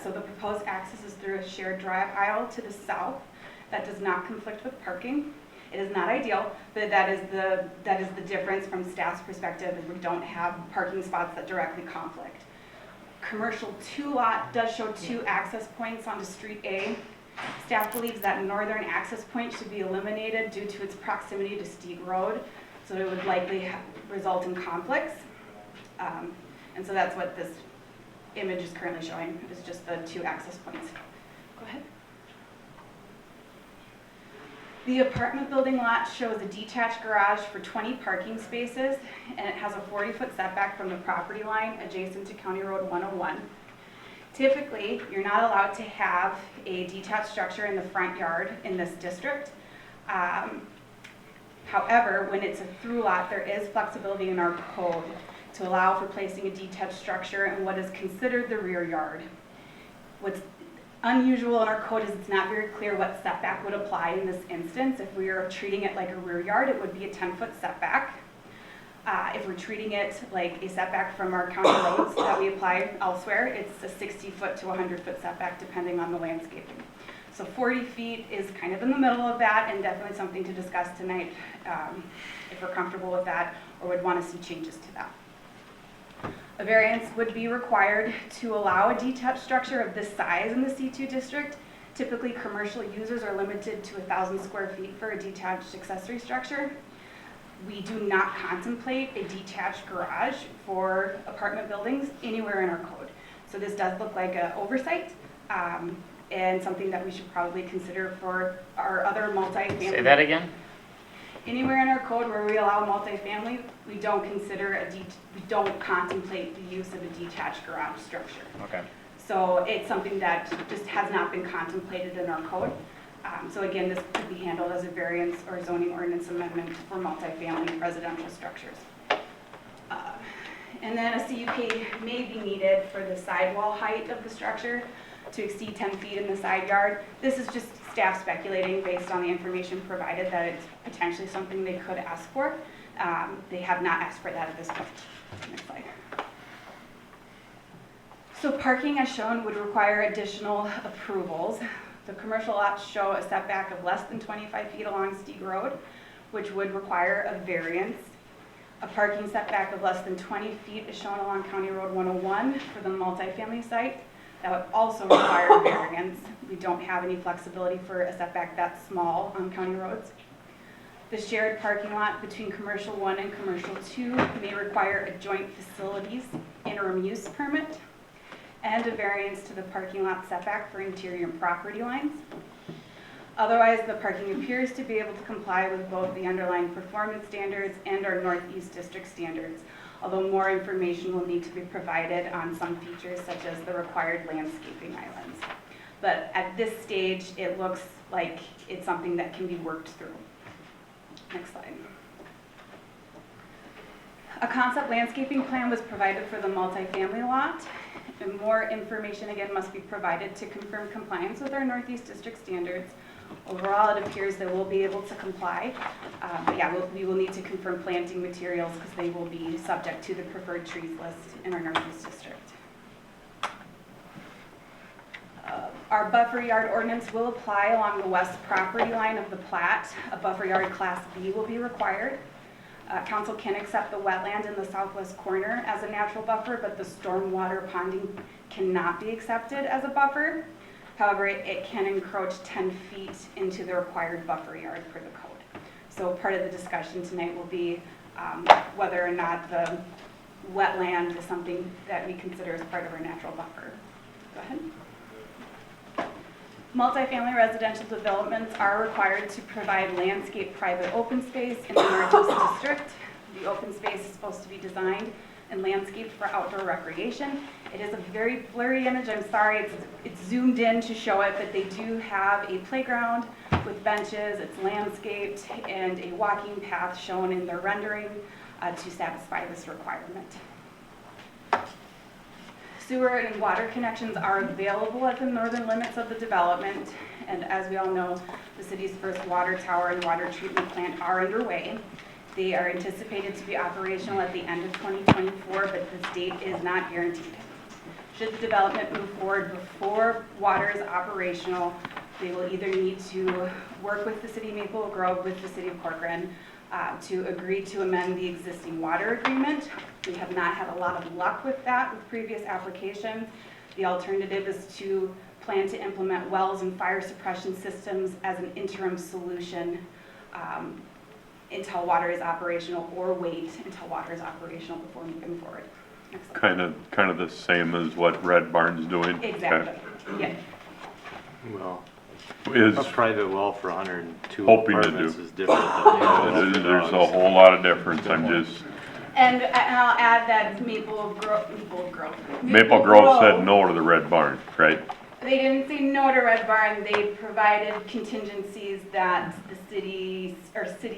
so the proposed access is through a shared drive aisle to the south that does not conflict with parking. It is not ideal, but that is the difference from staff's perspective, is we don't have parking spots that directly conflict. Commercial 2 lot does show 2 access points onto Street A. Staff believes that northern access point should be eliminated due to its proximity to Steeg Road, so it would likely result in conflicts. And so that's what this image is currently showing, is just the 2 access points. Go ahead. The apartment building lot shows a detached garage for 20 parking spaces, and it has a 40-foot setback from the property line adjacent to County Road 101. Typically, you're not allowed to have a detached structure in the front yard in this district. However, when it's a through lot, there is flexibility in our code to allow for placing a detached structure in what is considered the rear yard. What's unusual in our code is it's not very clear what setback would apply in this instance. If we are treating it like a rear yard, it would be a 10-foot setback. If we're treating it like a setback from our county roads that we apply elsewhere, it's a 60-foot to 100-foot setback depending on the landscaping. So 40 feet is kind of in the middle of that, and definitely something to discuss tonight if we're comfortable with that or would want to see changes to that. A variance would be required to allow a detached structure of this size in the C2 district. Typically, commercial users are limited to 1,000 square feet for a detached accessory structure. We do not contemplate a detached garage for apartment buildings anywhere in our code. So this does look like an oversight and something that we should probably consider for our other multifamily. Say that again? Anywhere in our code where we allow multifamily, we don't consider we don't contemplate the use of a detached garage structure. Okay. So it's something that just has not been contemplated in our code. So again, this could be handled as a variance or zoning ordinance amendment for multifamily residential structures. And then a CUP may be needed for the sidewall height of the structure to exceed 10 feet in the side yard. This is just staff speculating based on the information provided that it's potentially something they could ask for. They have not asked for that at this point. Next slide. So parking as shown would require additional approvals. The commercial lots show a setback of less than 25 feet along Steeg Road, which would require a variance. A parking setback of less than 20 feet is shown along County Road 101 for the multifamily site. That would also require a variance. We don't have any flexibility for a setback that small on county roads. The shared parking lot between Commercial 1 and Commercial 2 may require a joint facilities interim use permit and a variance to the parking lot setback for interior property lines. Otherwise, the parking appears to be able to comply with both the underlying performance standards and our Northeast District standards, although more information will need to be provided on some features such as the required landscaping islands. But at this stage, it looks like it's something that can be worked through. Next slide. A concept landscaping plan was provided for the multifamily lot, and more information again must be provided to confirm compliance with our Northeast District standards. Overall, it appears that we'll be able to comply, but yeah, we will need to confirm planting materials because they will be subject to the preferred trees list in our Northeast District. Our buffer yard ordinance will apply along the west property line of the plat. A buffer yard class B will be required. Council can accept the wetland in the southwest corner as a natural buffer, but the stormwater ponding cannot be accepted as a buffer. However, it can encroach 10 feet into the required buffer yard per the code. So part of the discussion tonight will be whether or not the wetland is something that we consider as part of our natural buffer. Go ahead. Multifamily residential developments are required to provide landscape private open space in the Northwest District. The open space is supposed to be designed and landscaped for outdoor recreation. It is a very blurry image, I'm sorry, it's zoomed in to show it, but they do have a playground with benches, it's landscaped, and a walking path shown in their rendering to satisfy this requirement. Sewer and water connections are available at the northern limits of the development, and as we all know, the city's first water tower and water treatment plant are underway. They are anticipated to be operational at the end of 2024, but this date is not guaranteed. Should the development move forward before water is operational, they will either need to work with the city of Maple Grove, with the city of Corcoran, to agree to amend the existing water agreement. We have not had a lot of luck with that with previous applications. The alternative is to plan to implement wells and fire suppression systems as an interim solution until water is operational, or wait until water is operational before moving forward. Kind of the same as what Red Barn's doing? Exactly, Okay. yeah. Well, Is a private well for 102 hoping to apartments do. is different than There's a whole lot of difference, I'm just, And I'll add that Maple Grove said no to the Red Barn, right? They didn't say no to Red Barn. They provided contingencies that the city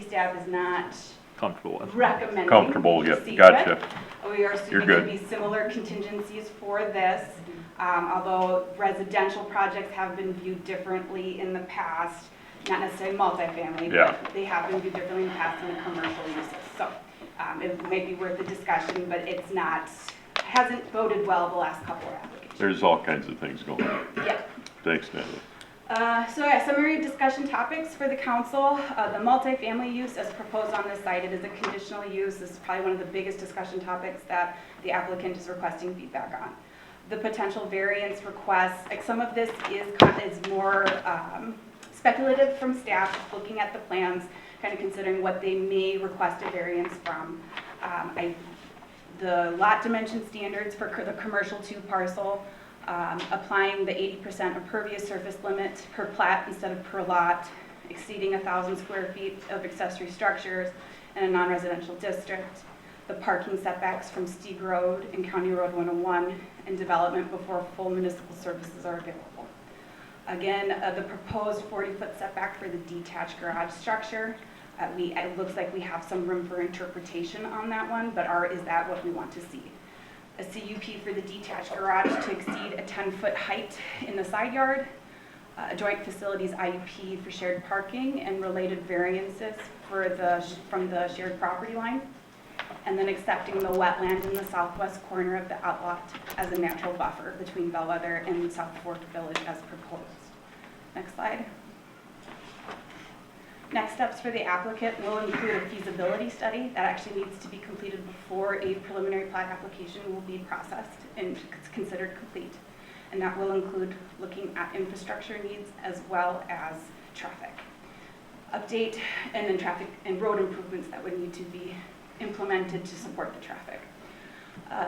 staff is not Comfortable with. recommending. Comfortable, yeah, proceed gotcha. with. We are You're assuming good. to be similar contingencies for this, although residential projects have been viewed differently in the past, not necessarily multifamily, Yeah. but they have been viewed differently in the past in the commercial uses. So it might be worth a discussion, but hasn't voted well the last couple of applications. There's all kinds of things going on. Yeah. Thanks, Natalie. Summary discussion topics for the council. The multifamily use as proposed on this site, it is a conditional use. This is probably one of the biggest discussion topics that the applicant is requesting feedback on. The potential variance requests, like some of this is more speculative from staff, looking at the plans, kind of considering what they may request a variance from. The lot dimension standards for the commercial 2 parcel, applying the 80% impervious surface limit per plat instead of per lot, exceeding 1,000 square feet of accessory structures in a non-residential district, the parking setbacks from Stieg Road and County Road 101, and development before full municipal services are available. Again, the proposed 40-foot setback for the detached garage structure. It looks like we have some room for interpretation on that one, but is that what we want to see? A CUP for the detached garage to exceed a 10-foot height in the side yard, a joint facilities IUP for shared parking and related variances from the shared property line, and then accepting the wetland in the southwest corner of the outlot as a natural buffer between Bellwether and South Fork Village as proposed. Next slide. Next steps for the applicant will include a feasibility study that actually needs to be completed before a preliminary plat application will be processed and considered complete. And that will include looking at infrastructure needs as well as traffic. Update and then traffic and road improvements that would need to be implemented to support the traffic.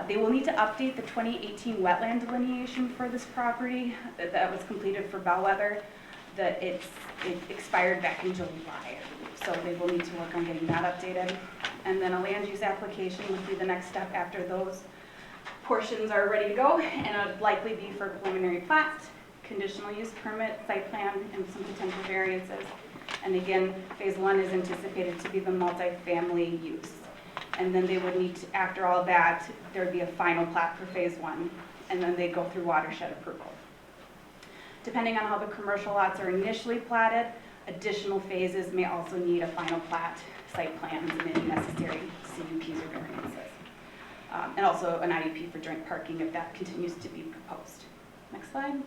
They will need to update the 2018 wetland delineation for this property that was completed for Bellwether. It expired back in July, I believe, so they will need to work on getting that updated. And then a land use application would be the next step after those portions are ready to go, and it would likely be for preliminary plat, conditional use permit, site plan, and some potential variances. And again, phase 1 is anticipated to be the multifamily use. And then they would need to, after all that, there would be a final plat for phase 1, and then they go through watershed approval. Depending on how the commercial lots are initially platted, additional phases may also need a final plat, site plans, and any necessary CUPs or variances. And also an IUP for joint parking if that continues to be proposed. Next slide.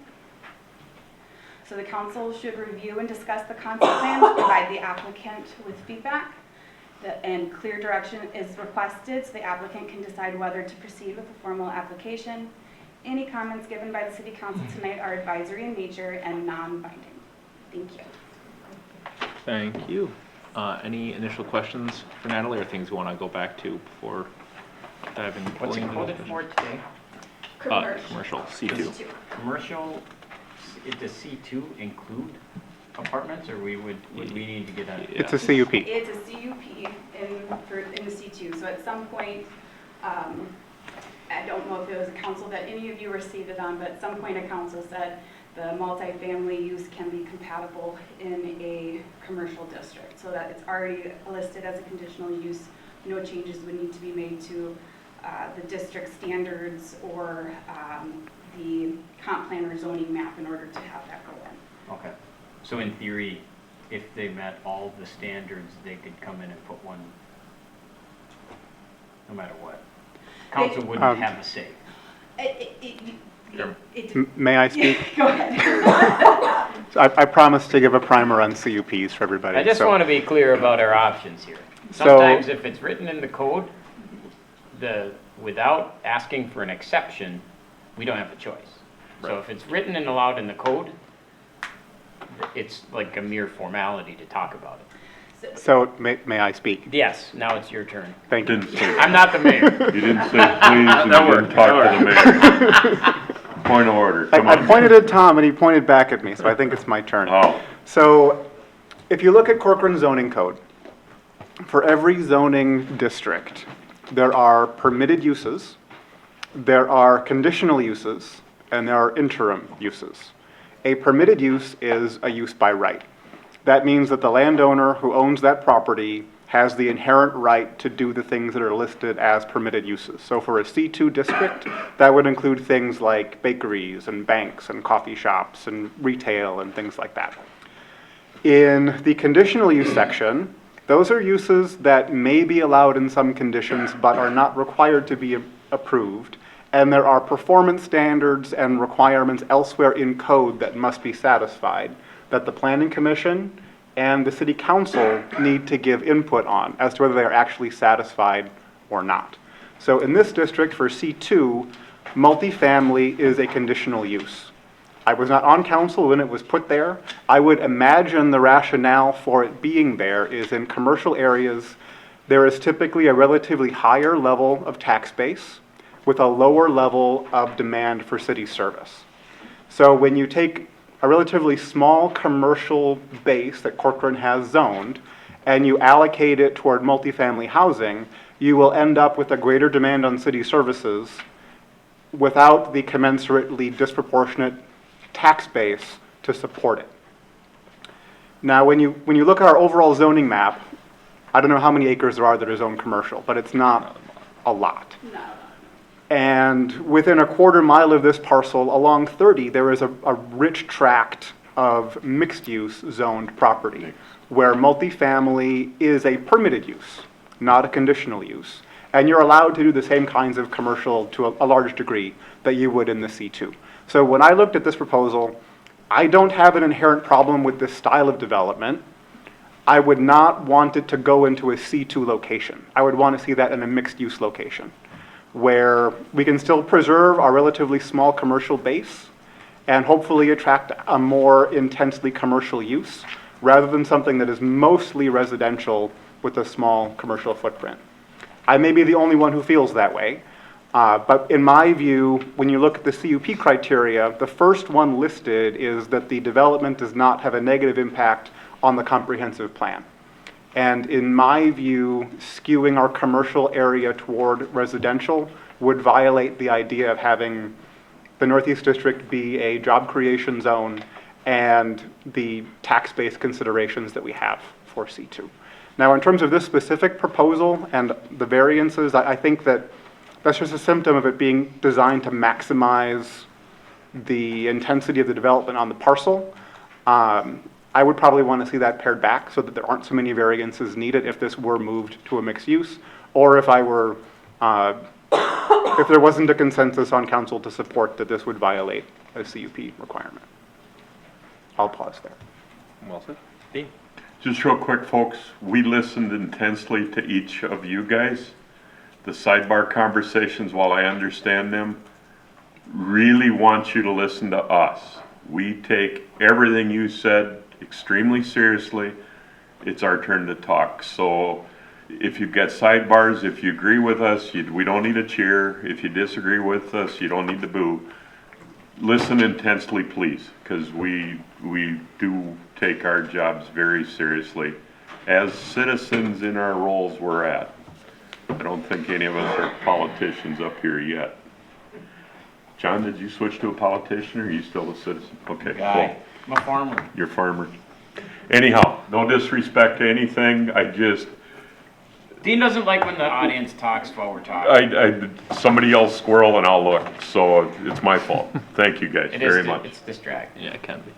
So the council should review and discuss the concept plan, provide the applicant with feedback, and clear direction is requested so the applicant can decide whether to proceed with a formal application. Any comments given by the city council tonight are advisory in nature and non-binding. Thank you. Thank you. Any initial questions for Natalie or things you want to go back to before diving? What's it fully into quoted the for today? Commercial, C2. Commercial, does C2 include apartments, or would we need to get a? It's a CUP. It's a CUP in the C2. So at some point, I don't know if it was a council that any of you were seated on, but at some point a council said the multifamily use can be compatible in a commercial district. So that it's already listed as a conditional use. No changes would need to be made to the district standards or the comp plan or zoning map in order to have that go in. Okay. So in theory, if they met all the standards, they could come in and put one, no matter what. Council wouldn't have a say. May I speak? Go ahead. I promised to give a primer on CUPs for everybody. I just so- want to be clear about our options here. So- Sometimes if it's written in the code, without asking for an exception, we don't have a choice. So if it's written and allowed in the code, it's like a mere formality to talk about it. So may I speak? Yes, now it's your turn. Thank you. Didn't say, I'm not the mayor. you didn't say please and you didn't talk to the mayor. Point of order, come I on. pointed at Tom and he pointed back at me, so I think it's my turn. Oh, So if you look at Corcoran zoning code, for every zoning district, there are permitted uses, there are conditional uses, and there are interim uses. A permitted use is a use by right. That means that the landowner who owns that property has the inherent right to do the things that are listed as permitted uses. So for a C2 district, that would include things like bakeries and banks and coffee shops and retail and things like that. In the conditional use section, those are uses that may be allowed in some conditions but are not required to be approved. And there are performance standards and requirements elsewhere in code that must be satisfied that the Planning Commission and the City Council need to give input on as to whether they are actually satisfied or not. So in this district for C2, multifamily is a conditional use. I was not on council when it was put there. I would imagine the rationale for it being there is in commercial areas, there is typically a relatively higher level of tax base with a lower level of demand for city service. So when you take a relatively small commercial base that Corcoran has zoned and you allocate it toward multifamily housing, you will end up with a greater demand on city services without the commensurately disproportionate tax base to support it. Now, when you look at our overall zoning map, I don't know how many acres there are that are zoned commercial, but it's not a lot. No. And within a quarter mile of this parcel, along 30, there is a rich tract of mixed-use zoned property where multifamily is a permitted use, not a conditional use. And you're allowed to do the same kinds of commercial to a large degree that you would in the C2. So when I looked at this proposal, I don't have an inherent problem with this style of development. I would not want it to go into a C2 location. I would want to see that in a mixed-use location, where we can still preserve our relatively small commercial base and hopefully attract a more intensely commercial use, rather than something that is mostly residential with a small commercial footprint. I may be the only one who feels that way, but in my view, when you look at the CUP criteria, the first one listed is that the development does not have a negative impact on the comprehensive plan. And in my view, skewing our commercial area toward residential would violate the idea of having the Northeast District be a job creation zone and the tax-based considerations that we have for C2. Now, in terms of this specific proposal and the variances, I think that that's just a symptom of it being designed to maximize the intensity of the development on the parcel. I would probably want to see that pared back so that there aren't so many variances needed if this were moved to a mixed use, or if I were, if there wasn't a consensus on council to support that this would violate a CUP requirement. I'll pause there. Well said. Dean? Just real quick, folks, we listened intensely to each of you guys. The sidebar conversations, while I understand them, really want you to listen to us. We take everything you said extremely seriously. It's our turn to talk. So if you've got sidebars, if you agree with us, we don't need a cheer. If you disagree with us, you don't need to boo. Listen intensely, please, because we do take our jobs very seriously as citizens in our roles we're at. I don't think any of us are politicians up here yet. John, did you switch to a politician or are you still a citizen? Okay, Guy, cool. I'm a farmer. You're farmer. Anyhow, no disrespect to anything. Dean doesn't like when the audience talks while we're talking. Somebody else squirrel and I'll look, so it's my fault. Thank you guys very much. It's distracting. Yeah, it can be.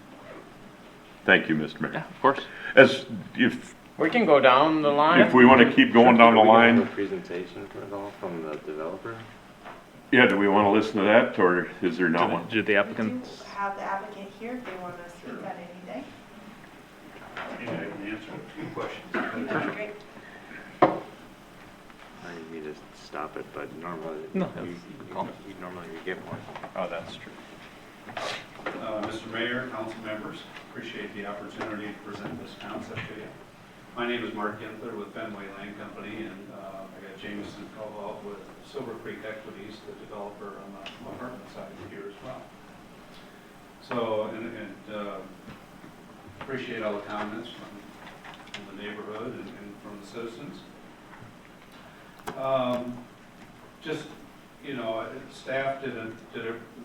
Thank you, Mr. Mayor. Yeah, of course. We can go down the line. If we want to keep going down the Do we have line, a presentation for it all from the developer? yeah, do we want to listen to that or is there not one? Did the applicants? We do have the applicant here if they want to speak at any day. I can answer a few questions. Great. I didn't mean to stop it, but normally, No, you normally you get more. Oh, that's true. Mr. Mayor, council members, appreciate the opportunity to present this concept to you. My name is Mark Ginther with Fenway Land Company, and I got Jameson Cobalt with Silver Creek Equities, the developer on the apartment side here as well. So, appreciate all the comments from the neighborhood and from the citizens. Just, you know, staff did a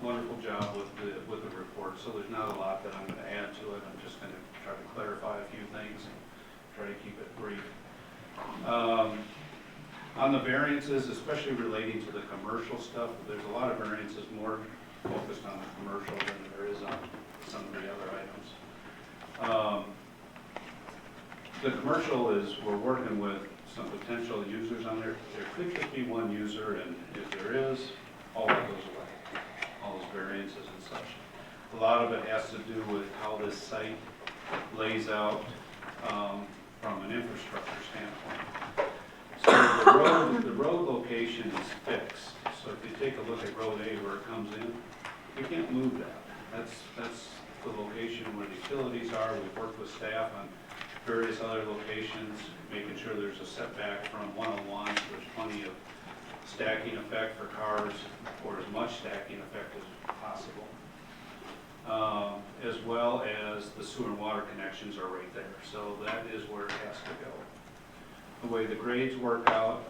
wonderful job with the report, so there's not a lot that I'm going to add to it. I'm just going to try to clarify a few things and try to keep it brief. On the variances, especially relating to the commercial stuff, there's a lot of variances more focused on the commercial than there is on some of the other items. The commercial is, we're working with some potential users on there. There could just be one user, and if there is, all that goes away, all those variances and such. A lot of it has to do with how this site lays out from an infrastructure standpoint. So the road location is fixed. So if you take a look at Road A where it comes in, you can't move that. That's the location where the utilities are. We've worked with staff on various other locations, making sure there's a setback from 101, so there's plenty of stacking effect for cars, or as much stacking effect as possible. As well as the sewer and water connections are right there, so that is where it has to go. The way the grades work out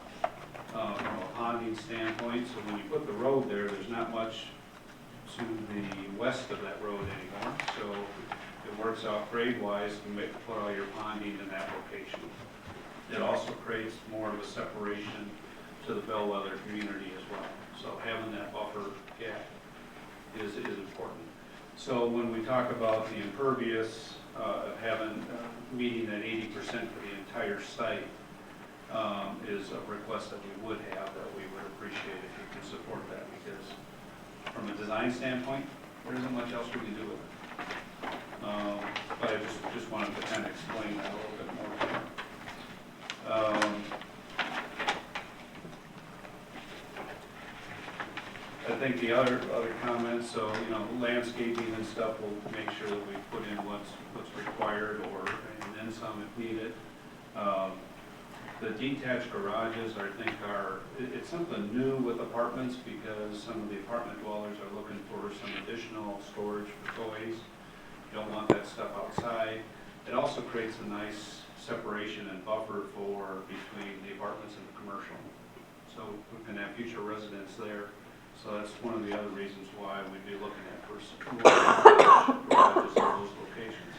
from a ponding standpoint, so when you put the road there, there's not much to the west of that road anymore, so it works out grade-wise to put all your ponding in that location. It also creates more of a separation to the bellwether community as well. So having that buffer gap is important. So when we talk about the impervious, having meeting at 80% for the entire site is a request that we would have, that we would appreciate if you could support that, because from a design standpoint, there isn't much else we can do with it. But I just wanted to kind of explain that a little bit more. I think the other comments, so, you know, landscaping and stuff, we'll make sure that we put in what's required, and then some if needed. The detached garages, I think it's something new with apartments, because some of the apartment dwellers are looking for some additional storage for toys. Don't want that stuff outside. It also creates a nice separation and buffer between the apartments and the commercial. So we can have future residents there. So that's one of the other reasons why we'd be looking at garages in those locations.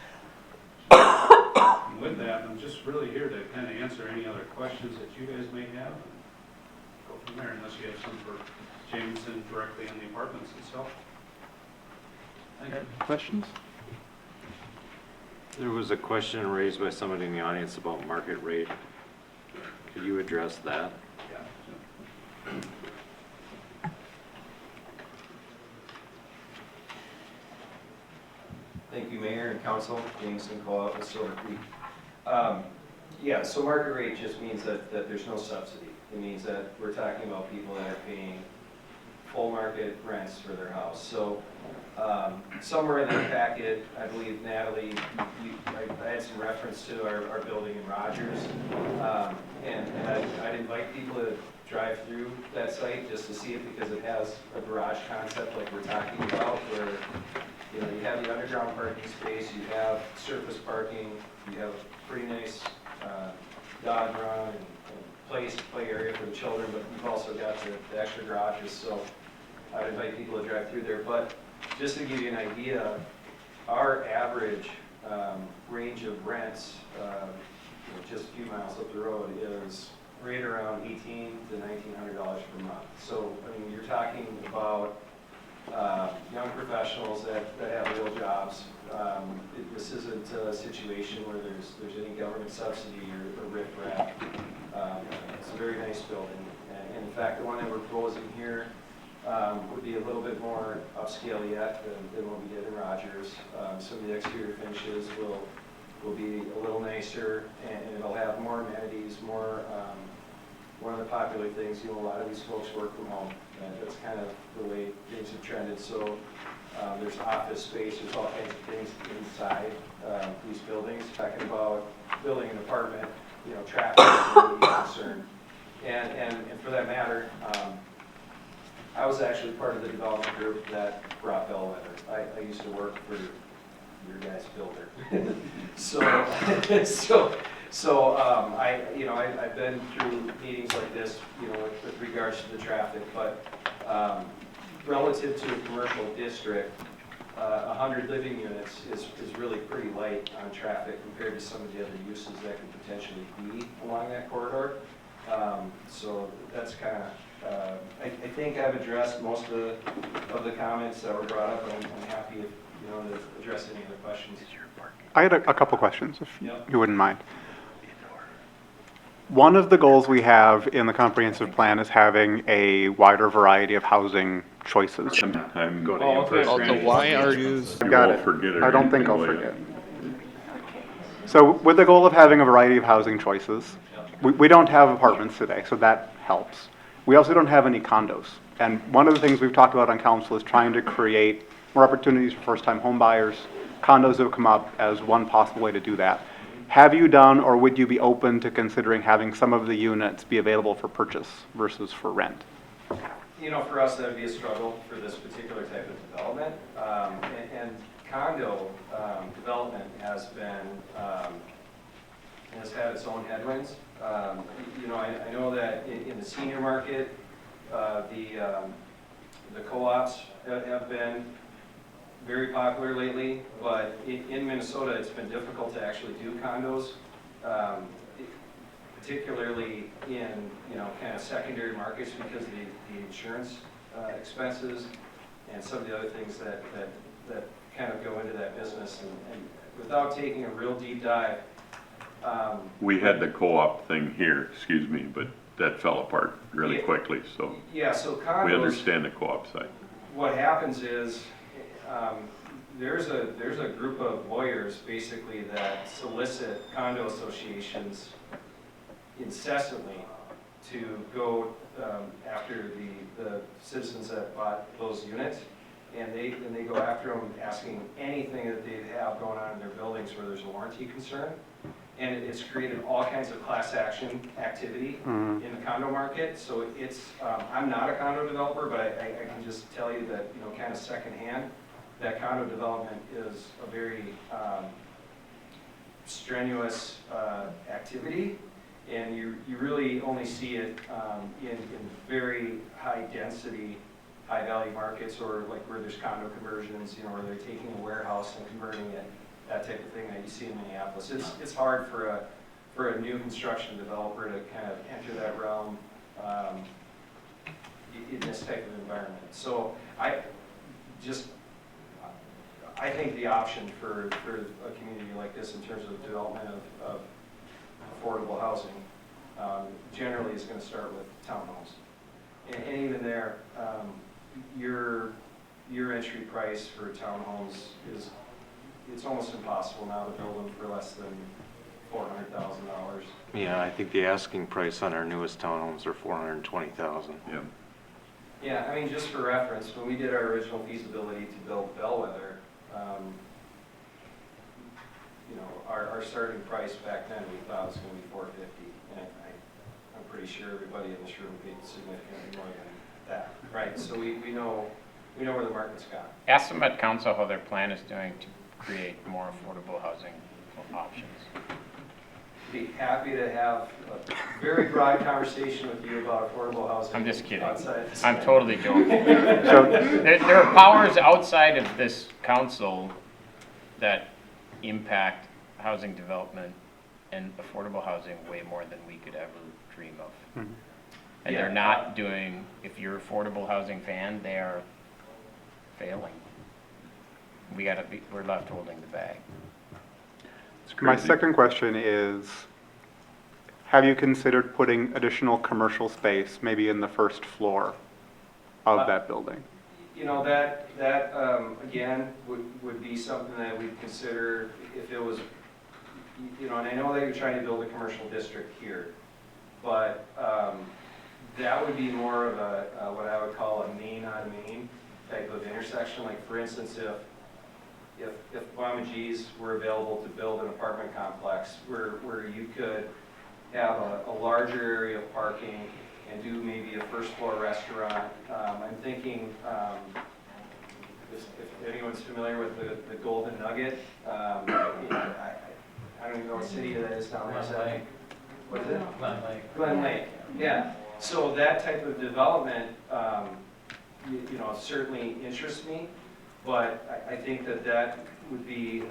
And with that, I'm just really here to kind of answer any other questions that you guys may have, and go from there, unless you have some for Jameson directly on the apartments itself. Thank you. Questions? There was a question raised by somebody in the audience about market rate. Could you address that? Yeah. Thank you, Mayor and Council. James Nicola with Silver Creek. Yeah, so market rate just means that there's no subsidy. It means that we're talking about people that are paying full market rents for their house. So somewhere in that packet, I believe, Natalie, I had some reference to our building in Rogers. And I'd invite people to drive through that site just to see it, because it has a garage concept like we're talking about, where you have the underground parking space, you have surface parking, you have a pretty nice dog run and play area for the children, but you've also got the extra garages. So I'd invite people to drive through there. But just to give you an idea, our average range of rents, just a few miles up the road, is right around $1,800 to $1,900 per month. So I mean, you're talking about young professionals that have real jobs. This isn't a situation where there's any government subsidy or riff-raff. It's a very nice building. And in fact, the one that we're proposing here would be a little bit more upscale yet than what we did in Rogers. Some of the exterior finishes will be a little nicer, and it'll have more amenities, more. One of the popular things, a lot of these folks work from home. That's kind of the way things have trended. So there's office space, there's all kinds of things inside these buildings. Talking about building an apartment, traffic is really a concern. And for that matter, I was actually part of the development group that brought Bellwether. I used to work for your guys' builder. I've been through meetings like this, with regards to the traffic, but relative to a commercial district, 100 living units is really pretty light on traffic compared to some of the other uses that could potentially be along that corridor. So that's kind of, I think I've addressed most of the comments that were brought up, and I'm happy if to address any other questions. I had a couple questions, if Yep. you wouldn't mind. One of the goals we have in the comprehensive plan is having a wider variety of housing choices. I'm Go to you first, Also, Randy. why are you? I've got won't it. forget it or I don't think anything, I'll will you? forget. So with the goal of having a variety of housing choices, we don't have apartments today, so that helps. We also don't have any condos. And one of the things we've talked about on council is trying to create more opportunities for first-time home buyers. Condos have come up as one possible way to do that. Have you done, or would you be open to considering having some of the units be available for purchase versus for rent? For us, that would be a struggle for this particular type of development. And condo development has had its own headwinds. I know that in the senior market, the co-ops have been very popular lately, but in Minnesota, it's been difficult to actually do condos, particularly in kind of secondary markets because of the insurance expenses and some of the other things that kind of go into that business. And without taking a real deep dive, We had the co-op thing here, excuse me, but that fell apart really quickly, so yeah, so condos. we understand the co-op side. What happens is, there's a group of lawyers basically that solicit condo associations incessantly to go after the citizens that bought those units, and they go after them asking anything that they have going on in their buildings where there's a warranty concern. And it's created all kinds of class action activity in the condo market. So it's, I'm not a condo developer, but I can just tell you that, kind of secondhand, that condo development is a very strenuous activity. And you really only see it in very high density, high value markets, or like where there's condo conversions, where they're taking a warehouse and converting it. That type of thing that you see in Minneapolis. It's hard for a new construction developer to kind of enter that realm in this type of environment. So I think the option for a community like this in terms of development of affordable housing generally is going to start with townhomes. And even there, your entry price for townhomes is it's almost impossible now to build them for less than $400,000. Yeah, I think the asking price on our newest townhomes are $420,000. Yeah. Yeah, I mean, just for reference, when we did our original feasibility to build Bellwether, you know, our starting price back then we thought was going to be $450, and I'm pretty sure everybody in this room paid significantly more than that, right? So we know where the market's gone. Ask them at council how their plan is doing to create more affordable housing options. Be happy to have a very broad conversation with you about affordable housing. I'm just kidding. outside this. I'm totally joking. There are powers outside of this council that impact housing development and affordable housing way more than we could ever dream of. Mhm. And Yeah. they're not doing, if you're a affordable housing fan, they are failing. We're left holding the bag. My Crazy. second question is, have you considered putting additional commercial space, maybe in the first floor of that building? You know, that again, would be something that we'd consider if it was, you know, and I know that you're trying to build a commercial district here, but that would be more of a, what I would call a main on main type of intersection. Like for instance, if Mama G's were available to build an apartment complex where you could have a larger area of parking and do maybe a first floor restaurant. I'm thinking, if anyone's familiar with the Golden Nugget, I don't even know what city that is down there. What is it? Glen Lake. Glen Lake, yeah. So that type of development, you know, certainly interests me, but I think that would be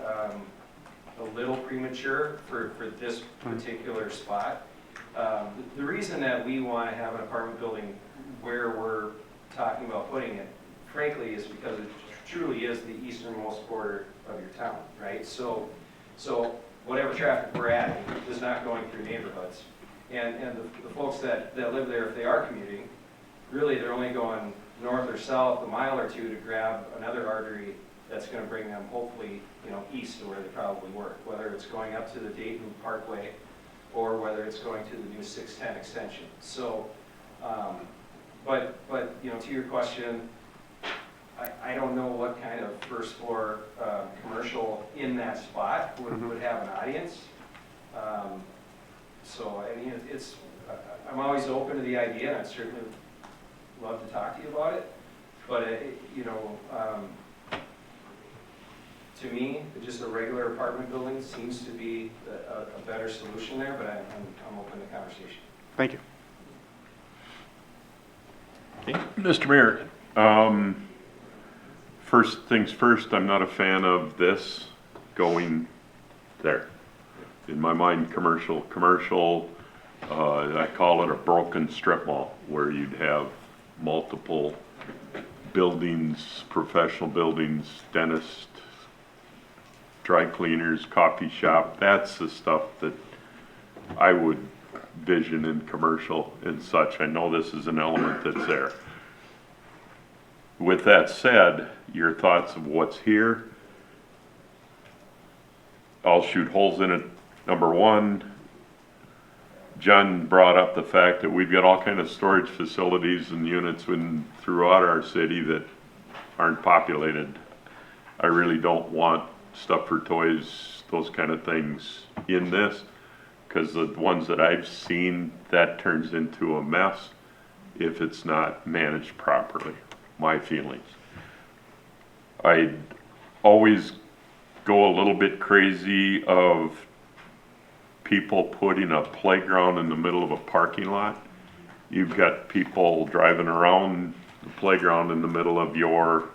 a little premature for this particular spot. The reason that we want to have an apartment building where we're talking about putting it, frankly, is because it truly is the easternmost border of your town, right? So whatever traffic we're adding is not going through neighborhoods. And the folks that live there, if they are commuting, really they're only going north or south a mile or two to grab another artery that's going to bring them hopefully, you know, east to where they probably work, whether it's going up to the Dayton Parkway or whether it's going to the new 610 extension. So, but you know, to your question, I don't know what kind of first floor commercial in that spot would have an audience. So I mean, I'm always open to the idea, and I'd certainly love to talk to you about it. But you know, to me, just a regular apartment building seems to be a better solution there. But I'm open to conversation. Thank you. Mr. Mayor, first things first, I'm not a fan of this going there. In my mind, commercial, I call it a broken strip mall where you'd have multiple buildings, professional buildings, dentist, dry cleaners, coffee shop. That's the stuff that I would vision in commercial and such. I know this is an element that's there. With that said, your thoughts of what's here, I'll shoot holes in it. Number one, John brought up the fact that we've got all kind of storage facilities and units throughout our city that aren't populated. I really don't want stuff for toys, those kind of things in this, because the ones that I've seen, that turns into a mess if it's not managed properly, my feelings. I'd always go a little bit crazy of people putting a playground in the middle of a parking lot. You've got people driving around the playground in the middle of your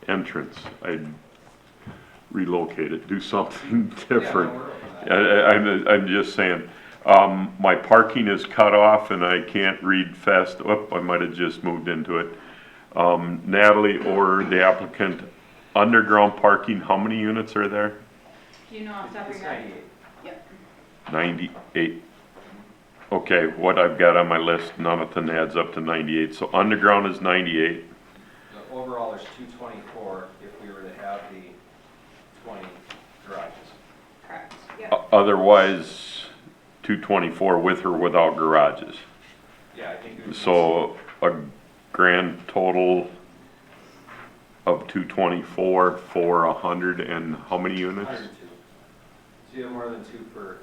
entrance. I'd relocate it, do something different. I'm just saying. My parking is cut off and I can't read fast. Oh, I might have just moved into it. Natalie or the applicant, underground parking, how many units are there? Do you know off the top of your head? 98. Okay, what I've got on my list, nothing adds up to 98. So underground is 98. So overall, there's 224 if we were to have the 220 garages. Correct, yeah. Otherwise, 224 with or without garages. Yeah, I think it would. So a grand total of 224 for 100 and how many units? 102. So you have more than two per.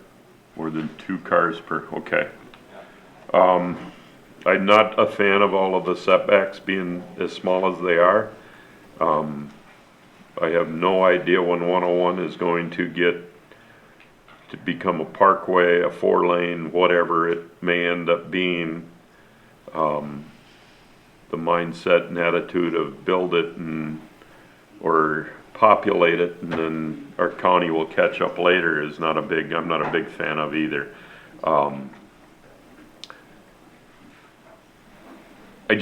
More than 2 cars per, okay. Yeah. I'm not a fan of all of the setbacks being as small as they are. I have no idea when 101 is going to get to become a parkway, a 4-lane, whatever it may end up being. The mindset and attitude of build it or populate it and then our county will catch up later is not I'm not a big fan of either. I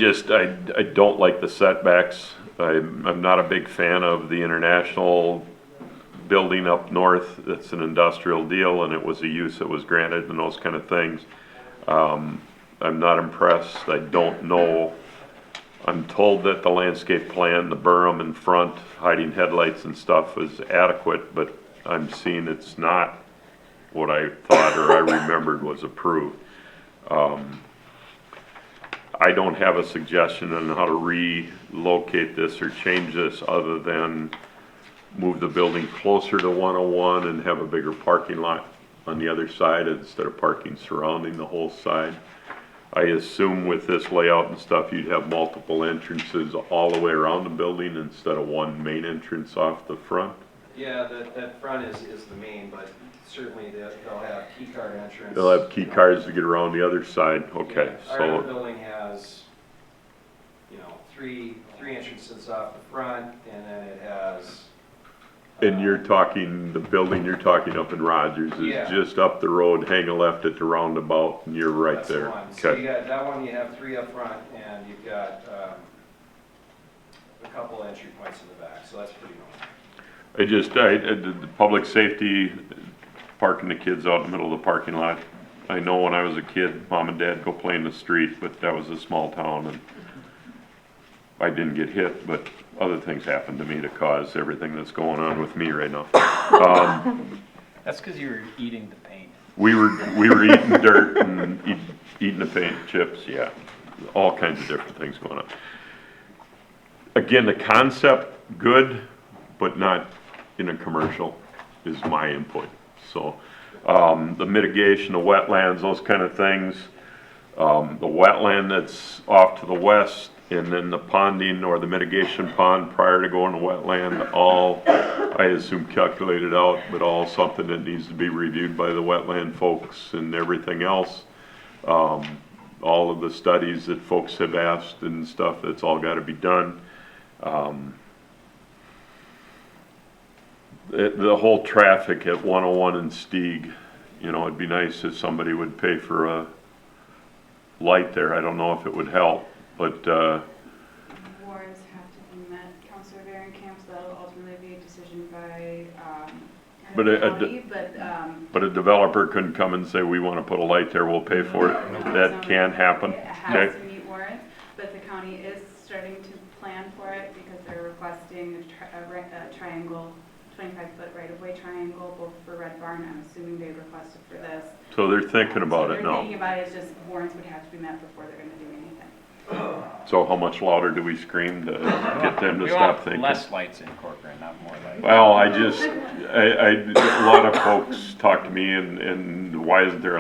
don't like the setbacks. I'm not a big fan of the international building up north. It's an industrial deal and it was a use that was granted and those kind of things. I'm not impressed. I don't know. I'm told that the landscape plan, the berm in front, hiding headlights and stuff is adequate, but I'm seeing it's not what I thought or I remembered was approved. I don't have a suggestion on how to relocate this or change this other than move the building closer to 101 and have a bigger parking lot on the other side instead of parking surrounding the whole side. I assume with this layout and stuff, you'd have multiple entrances all the way around the building instead of one main entrance off the front. Yeah, that front is the main, but certainly they'll have key card entrance. They'll have key cars to get around the other side. Okay, Yeah. Our other so building has, three entrances off the front, and then it has. and you're talking, the building you're talking up in Rogers is Yeah. just up the road, hang a left at the roundabout, and you're right That's there. the one. So Okay. you got that one, you have 3 up front, and you've got a couple entry points in the back, so that's pretty normal. The public safety, parking the kids out in the middle of the parking lot. I know when I was a kid, mom and dad go play in the street, but that was a small town and I didn't get hit, but other things happened to me to cause everything that's going on with me right now. That's because you were eating the paint. We were eating dirt and eating the paint chips, yeah. All kinds of different things going on. Again, the concept, good, but not in a commercial is my input. So, the mitigation, the wetlands, those kind of things. The wetland that's off to the west and then the ponding or the mitigation pond prior to going to wetland, all, I assume calculated out, but all something that needs to be reviewed by the wetland folks and everything else. All of the studies that folks have asked and stuff, that's all got to be done. The whole traffic at 101 and Stieg, it'd be nice if somebody would pay for a light there. I don't know if it would help, but Warrants have to be met, Councilor Varenkamp, so that'll ultimately be a decision by But the a- county, but a developer couldn't come and say, we want to put a light there, we'll pay for it. That can happen. It has to meet warrants, but the county is starting to plan for it because they're requesting a triangle, 25-foot right-of-way triangle, both for Red Barn. I'm assuming they requested for this. So they're thinking about it They're thinking now. about it, it's just warrants would have to be met before they're gonna do anything. So how much louder do we scream to get them to We stop want thinking? less lights in Corcoran, not more lights. Well, a lot of folks talk to me and why isn't there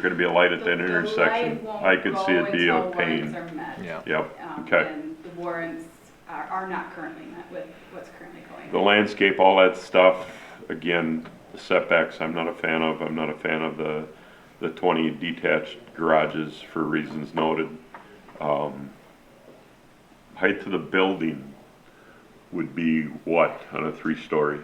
gonna be a light at that intersection? I could see it be a pain. The light won't go until warrants are met. Yeah. Yep, okay. And the warrants are not currently met with what's currently going on. The landscape, all that stuff, again, the setbacks, I'm not a fan of. I'm not a fan of the 20 detached garages for reasons noted. Height of the building would be what on a 3-story?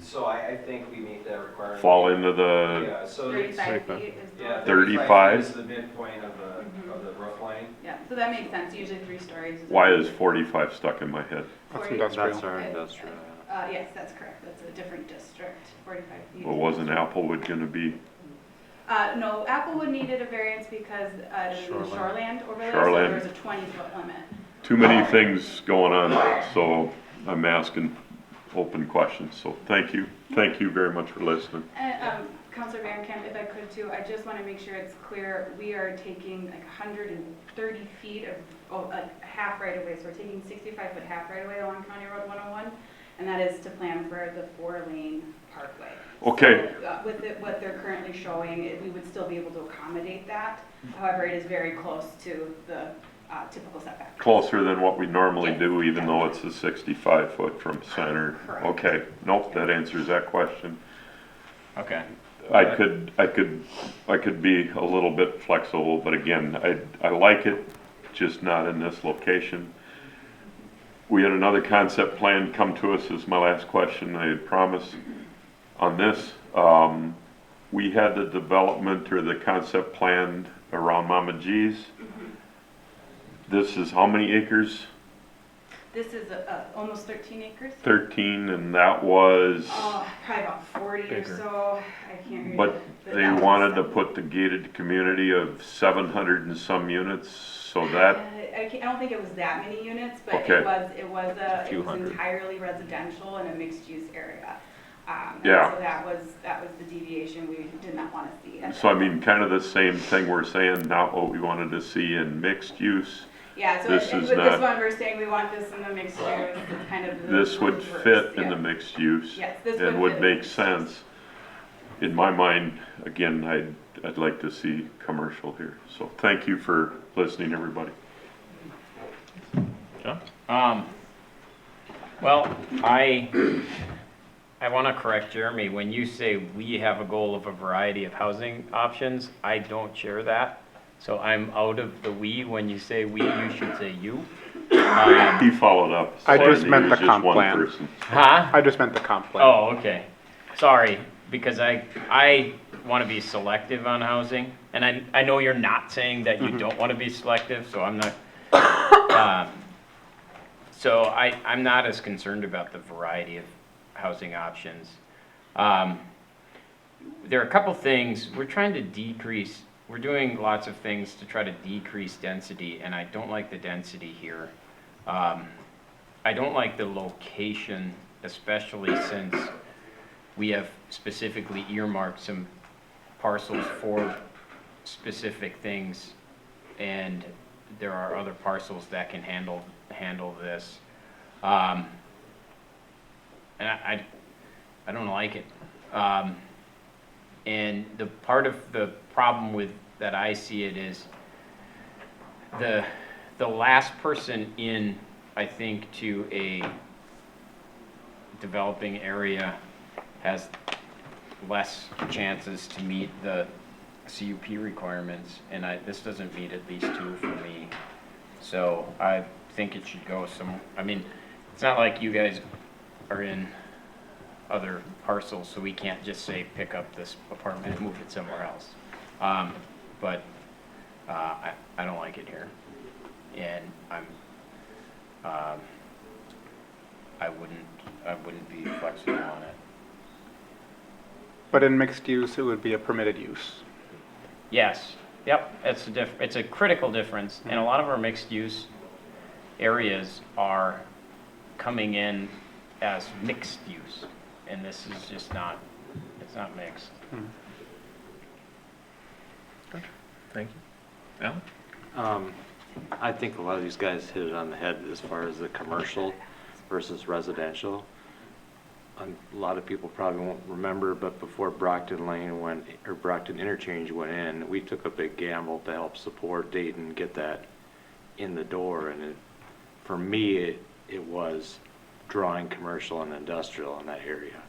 So I think we meet that requirement. Fall into the, Yeah, so. 35 feet is the. Yeah, 35? is the midpoint of the roof line. Yeah, so that makes sense, usually 3 stories. why is 45 stuck in my head? That's 40 industrial. That's our industrial. Yes, that's correct, that's a different district, 45 feet. Well, wasn't Applewood gonna be, No, Applewood needed a variance because it was in the shoreland overlay, so Shoreland. there was a 20-foot limit. too many things going on, so I'm asking open questions. So thank you very much for listening. And Councilor Van Camp, if I could too, I just want to make sure it's clear, we are taking like 130 feet of half right of way. So we're taking 65-foot half right of way along County Road 101, and that is to plan for the 4-lane parkway. Okay. So, with what they're currently showing, we would still be able to accommodate that. However, it is very close to the typical setback. Closer than what we normally do, even though it's a 65-foot from center. Correct. Okay, nope, that answers that question. Okay. I could be a little bit flexible, but again, I like it, just not in this location. We had another concept plan come to us, as my last question I had promised on this. We had the development or the concept plan around Mama G's. This is how many acres? This is almost 13 acres. 13, and that was, Probably about 40 or so. I can't read but they wanted to put the gated community of 700 and some units, so that, I don't think it was that many units, but Okay. it was entirely residential in a mixed-use area. Yeah. So that was the deviation we did not want to see. so I mean, kind of the same thing we're saying, not what we wanted to see in mixed use. Yeah, so This with is this not- one, we're saying we want this in the mixed use, it's kind of the This would reverse, fit in yeah. the mixed use Yes, this and would would fit. make sense. In my mind, again, I'd like to see commercial here. So thank you for listening, everybody. John? Well, I want to correct Jeremy. When you say we have a goal of a variety of housing options, I don't share that. So I'm out of the we. When you say we, you should say you. He followed up. I just saying meant he the was just comp one plan. person. Huh? I just meant the comp plan. Oh, okay. Sorry, because I want to be selective on housing, and I know you're not saying that you don't want to be selective, so I'm not. So I'm not as concerned about the variety of housing options. There are a couple things we're trying to decrease. We're doing lots of things to try to decrease density, and I don't like the density here. I don't like the location, especially since we have specifically earmarked some parcels for specific things, and there are other parcels that can handle this. And I don't like it. And the part of the problem with that I see it is the last person in, I think, to a developing area has less chances to meet the CUP requirements, and this doesn't meet at least 2 for me. So I think it should go I mean, it's not like you guys are in other parcels, so we can't just say pick up this apartment and move it somewhere else. But I don't like it here, and I wouldn't be flexible on it. But in mixed use, it would be a permitted use. Yes, yep, it's a critical difference, and a lot of our mixed use areas are coming in as mixed use, and this is just not, it's not mixed. Thank you. Alan? I think a lot of these guys hit it on the head as far as the commercial versus residential. A lot of people probably won't remember, but before Brockton Brockton Interchange went in, we took a big gamble to help support Dayton get that in the door, and for me, it was drawing commercial and industrial in that area.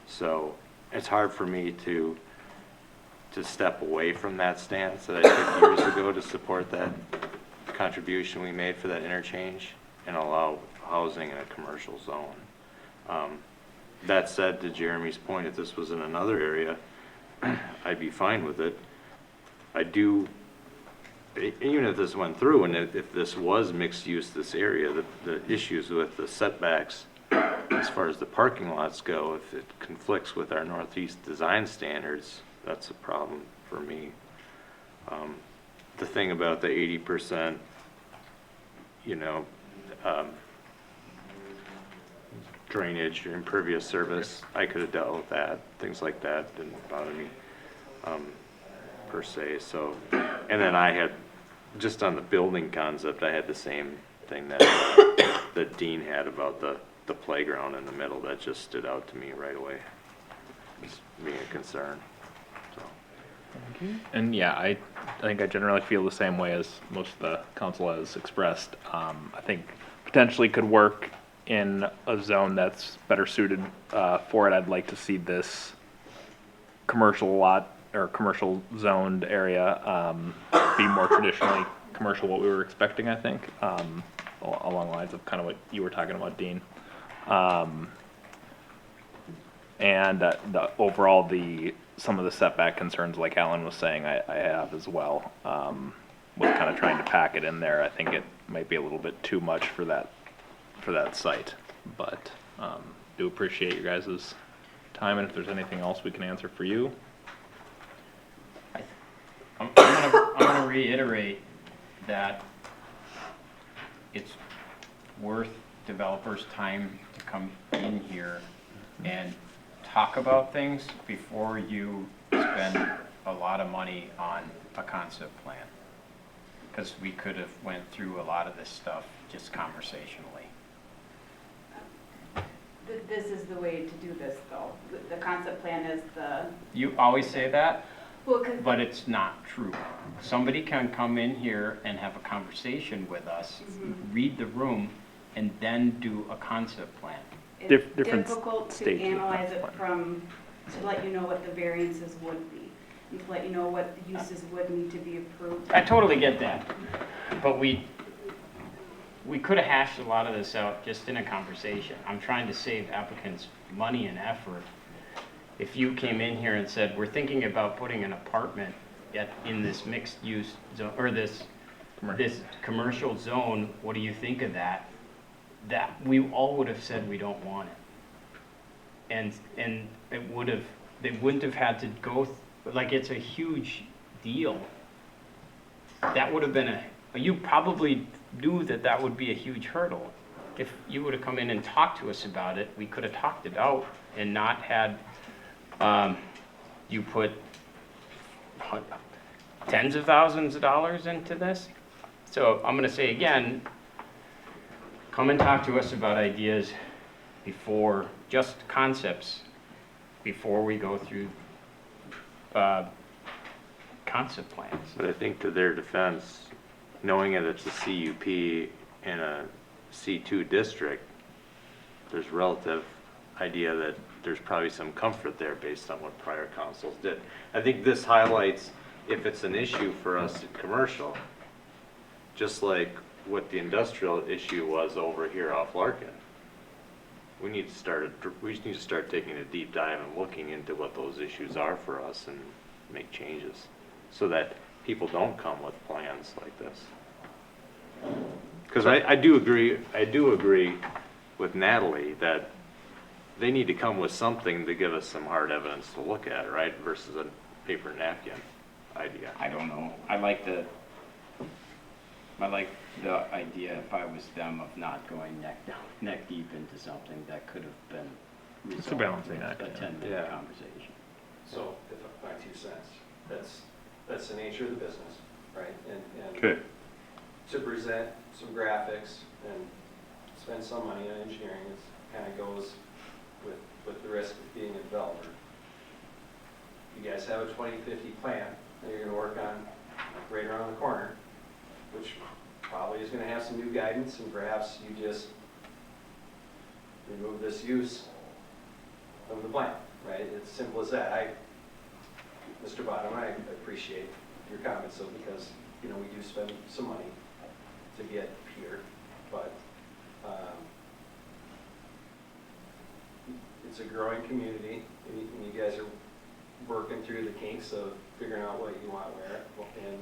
So it's hard for me to step away from that stance that I took years ago to support that contribution we made for that interchange and allow housing in a commercial zone. That said, to Jeremy's point, if this was in another area, I'd be fine with it. I do, even if this went through and if this was mixed use, this area, the issues with the setbacks as far as the parking lots go, if it conflicts with our Northeast design standards, that's a problem for me. The thing about the 80%, drainage or impervious surface, I could have dealt with that, things like that didn't bother me, per se, so. And then I had, just on the building concept, I had the same thing that Dean had about the playground in the middle, that just stood out to me right away, as being a concern, so. And yeah, I think I generally feel the same way as most of the council has expressed. I think potentially could work in a zone that's better suited for it. I'd like to see this commercial lot or commercial zoned area be more traditionally commercial, what we were expecting, I think, along the lines of kind of what you were talking about, Dean. And overall, some of the setback concerns, like Alan was saying, I have as well. Was kind of trying to pack it in there. I think it might be a little bit too much for that site, but do appreciate you guys' time, and if there's anything else we can answer for you. I'm gonna reiterate that it's worth developers' time to come in here and talk about things before you spend a lot of money on a concept plan. Because we could have went through a lot of this stuff just conversationally. This is the way to do this, though. The concept plan is the... You always say that, Well, 'cause but it's not true. Somebody can come in here and have a conversation with us, read the room, and then do a concept plan. it's different difficult to stages of analyze it concept to let you know what the variances would be, and to let you know what the uses would need to be approved. I totally get that, but we could have hashed a lot of this out just in a conversation. I'm trying to save applicants money and effort. If you came in here and said, we're thinking about putting an apartment in this mixed use zone, or this commercial zone, what do you think of that? That we all would have said we don't want it. And they wouldn't have had to go, like, it's a huge deal. That would have been you probably knew that would be a huge hurdle. If you would have come in and talked to us about it, we could have talked it out and not had you put tens of thousands of dollars into this. So I'm going to say again, come and talk to us about ideas before, just concepts, before we go through concept plans. But I think to their defense, knowing that it's a CUP in a C2 district, there's relative idea that there's probably some comfort there based on what prior councils did. I think this highlights if it's an issue for us in commercial, just like what the industrial issue was over here off Larkin. We need to start taking a deep dive and looking into what those issues are for us and make changes so that people don't come with plans like this. Because I do agree with Natalie that they need to come with something to give us some hard evidence to look at, right? Versus a paper napkin idea. I don't know. I like the idea, if I was them, of not going neck deep into something that could have been resolved. It's a balancing act. A 10-minute conversation. So, if my 2 cents, that's the nature of the business, right? And Okay. to present some graphics and spend some money on engineering, it kind of goes with the risk of being a developer. You guys have a 2050 plan that you're going to work on right around the corner, which probably is going to have some new guidance, and perhaps you just remove this use from the plan, right? It's simple as that. Mr. Bottom, I appreciate your comments, though, because, we do spend some money to get here, but it's a growing community, and you guys are working through the kinks of figuring out what you want where, and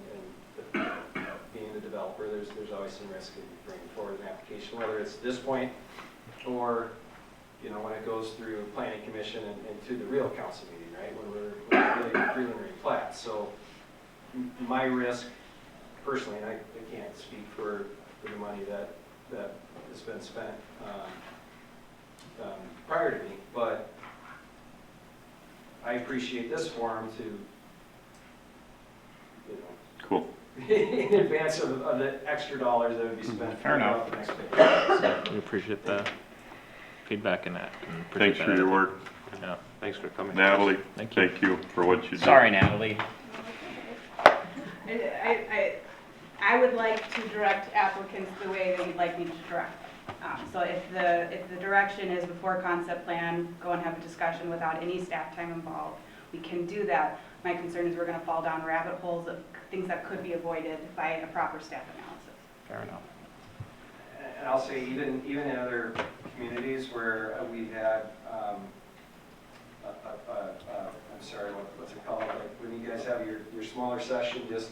being the developer, there's always some risk in bringing forward an application, whether it's this point or, when it goes through planning commission and to the real council meeting, right, when we're really preliminary plat. So my risk, personally, and I can't speak for the money that has been spent, prior to me, but I appreciate this forum to, you know, Cool. in advance of the extra dollars that would be spent. Fair enough. throughout the next phase. We appreciate the feedback and that. and appreciate Thanks for that your attitude. work. Yeah. Thanks for coming. Natalie, Thank you. thank you for what you do. Sorry, Natalie. I would like to direct applicants the way that you'd like me to direct them. So if the direction is before concept plan, go and have a discussion without any staff time involved, we can do that. My concern is we're gonna fall down rabbit holes of things that could be avoided by a proper staff analysis. Fair enough. And I'll say, even in other communities where we've had, I'm sorry, what's it called? Like when you guys have your smaller session, just,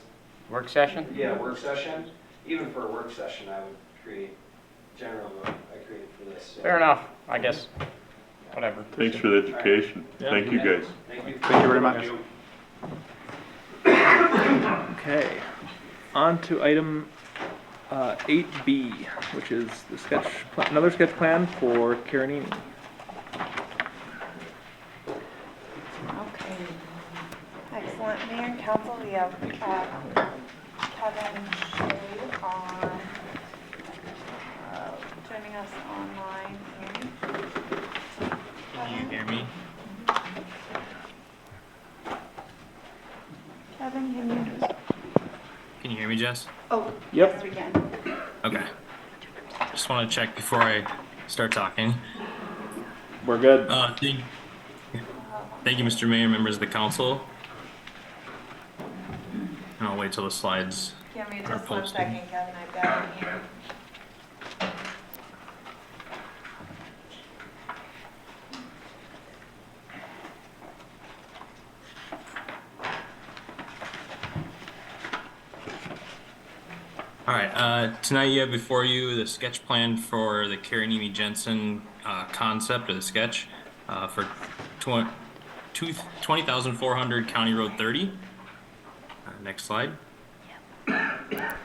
Work session? yeah, work session. Even for a work session, I would create, generally, I created for this. So. Fair enough, I guess. Whatever. Thanks for the education. Yeah. Thank you, guys. Thank you. Thank you very much. Okay, on to item 8B, which is the sketch, another sketch plan for Karenini. Okay. Excellent. Mayor and council, we have Kevin Shea on, joining us online here. Can you hear me? Kevin, can you? Can you hear me, Jess? Oh, Yep. yes, we can. Okay. Just want to check before I start talking. We're good. Thank you, Mr. Mayor, members of the council. And I'll wait till the slides Give me are just one posted. second, Kevin, I've got it here. All right, tonight you have before you the sketch plan for the Karenini Jensen concept, or the sketch, for 20,400 County Road 30. Next slide. The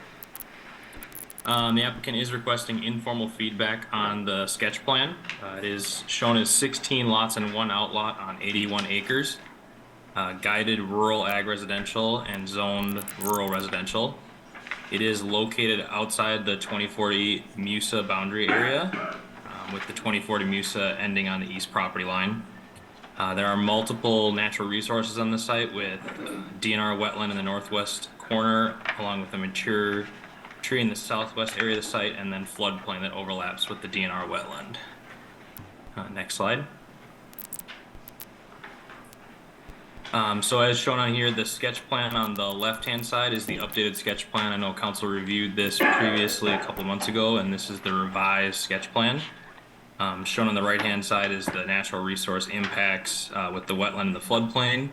applicant is requesting informal feedback on the sketch plan. It is shown as 16 lots and 1 outlot on 81 acres, guided rural ag residential and zoned rural residential. It is located outside the 2040 MUSA boundary area, with the 2040 MUSA ending on the east property line. There are multiple natural resources on the site, with DNR wetland in the northwest corner, along with a mature tree in the southwest area of the site, and then floodplain that overlaps with the DNR wetland. Next slide. So as shown on here, the sketch plan on the left-hand side is the updated sketch plan. I know council reviewed this previously a couple months ago, and this is the revised sketch plan. Shown on the right-hand side is the natural resource impacts with the wetland and the floodplain.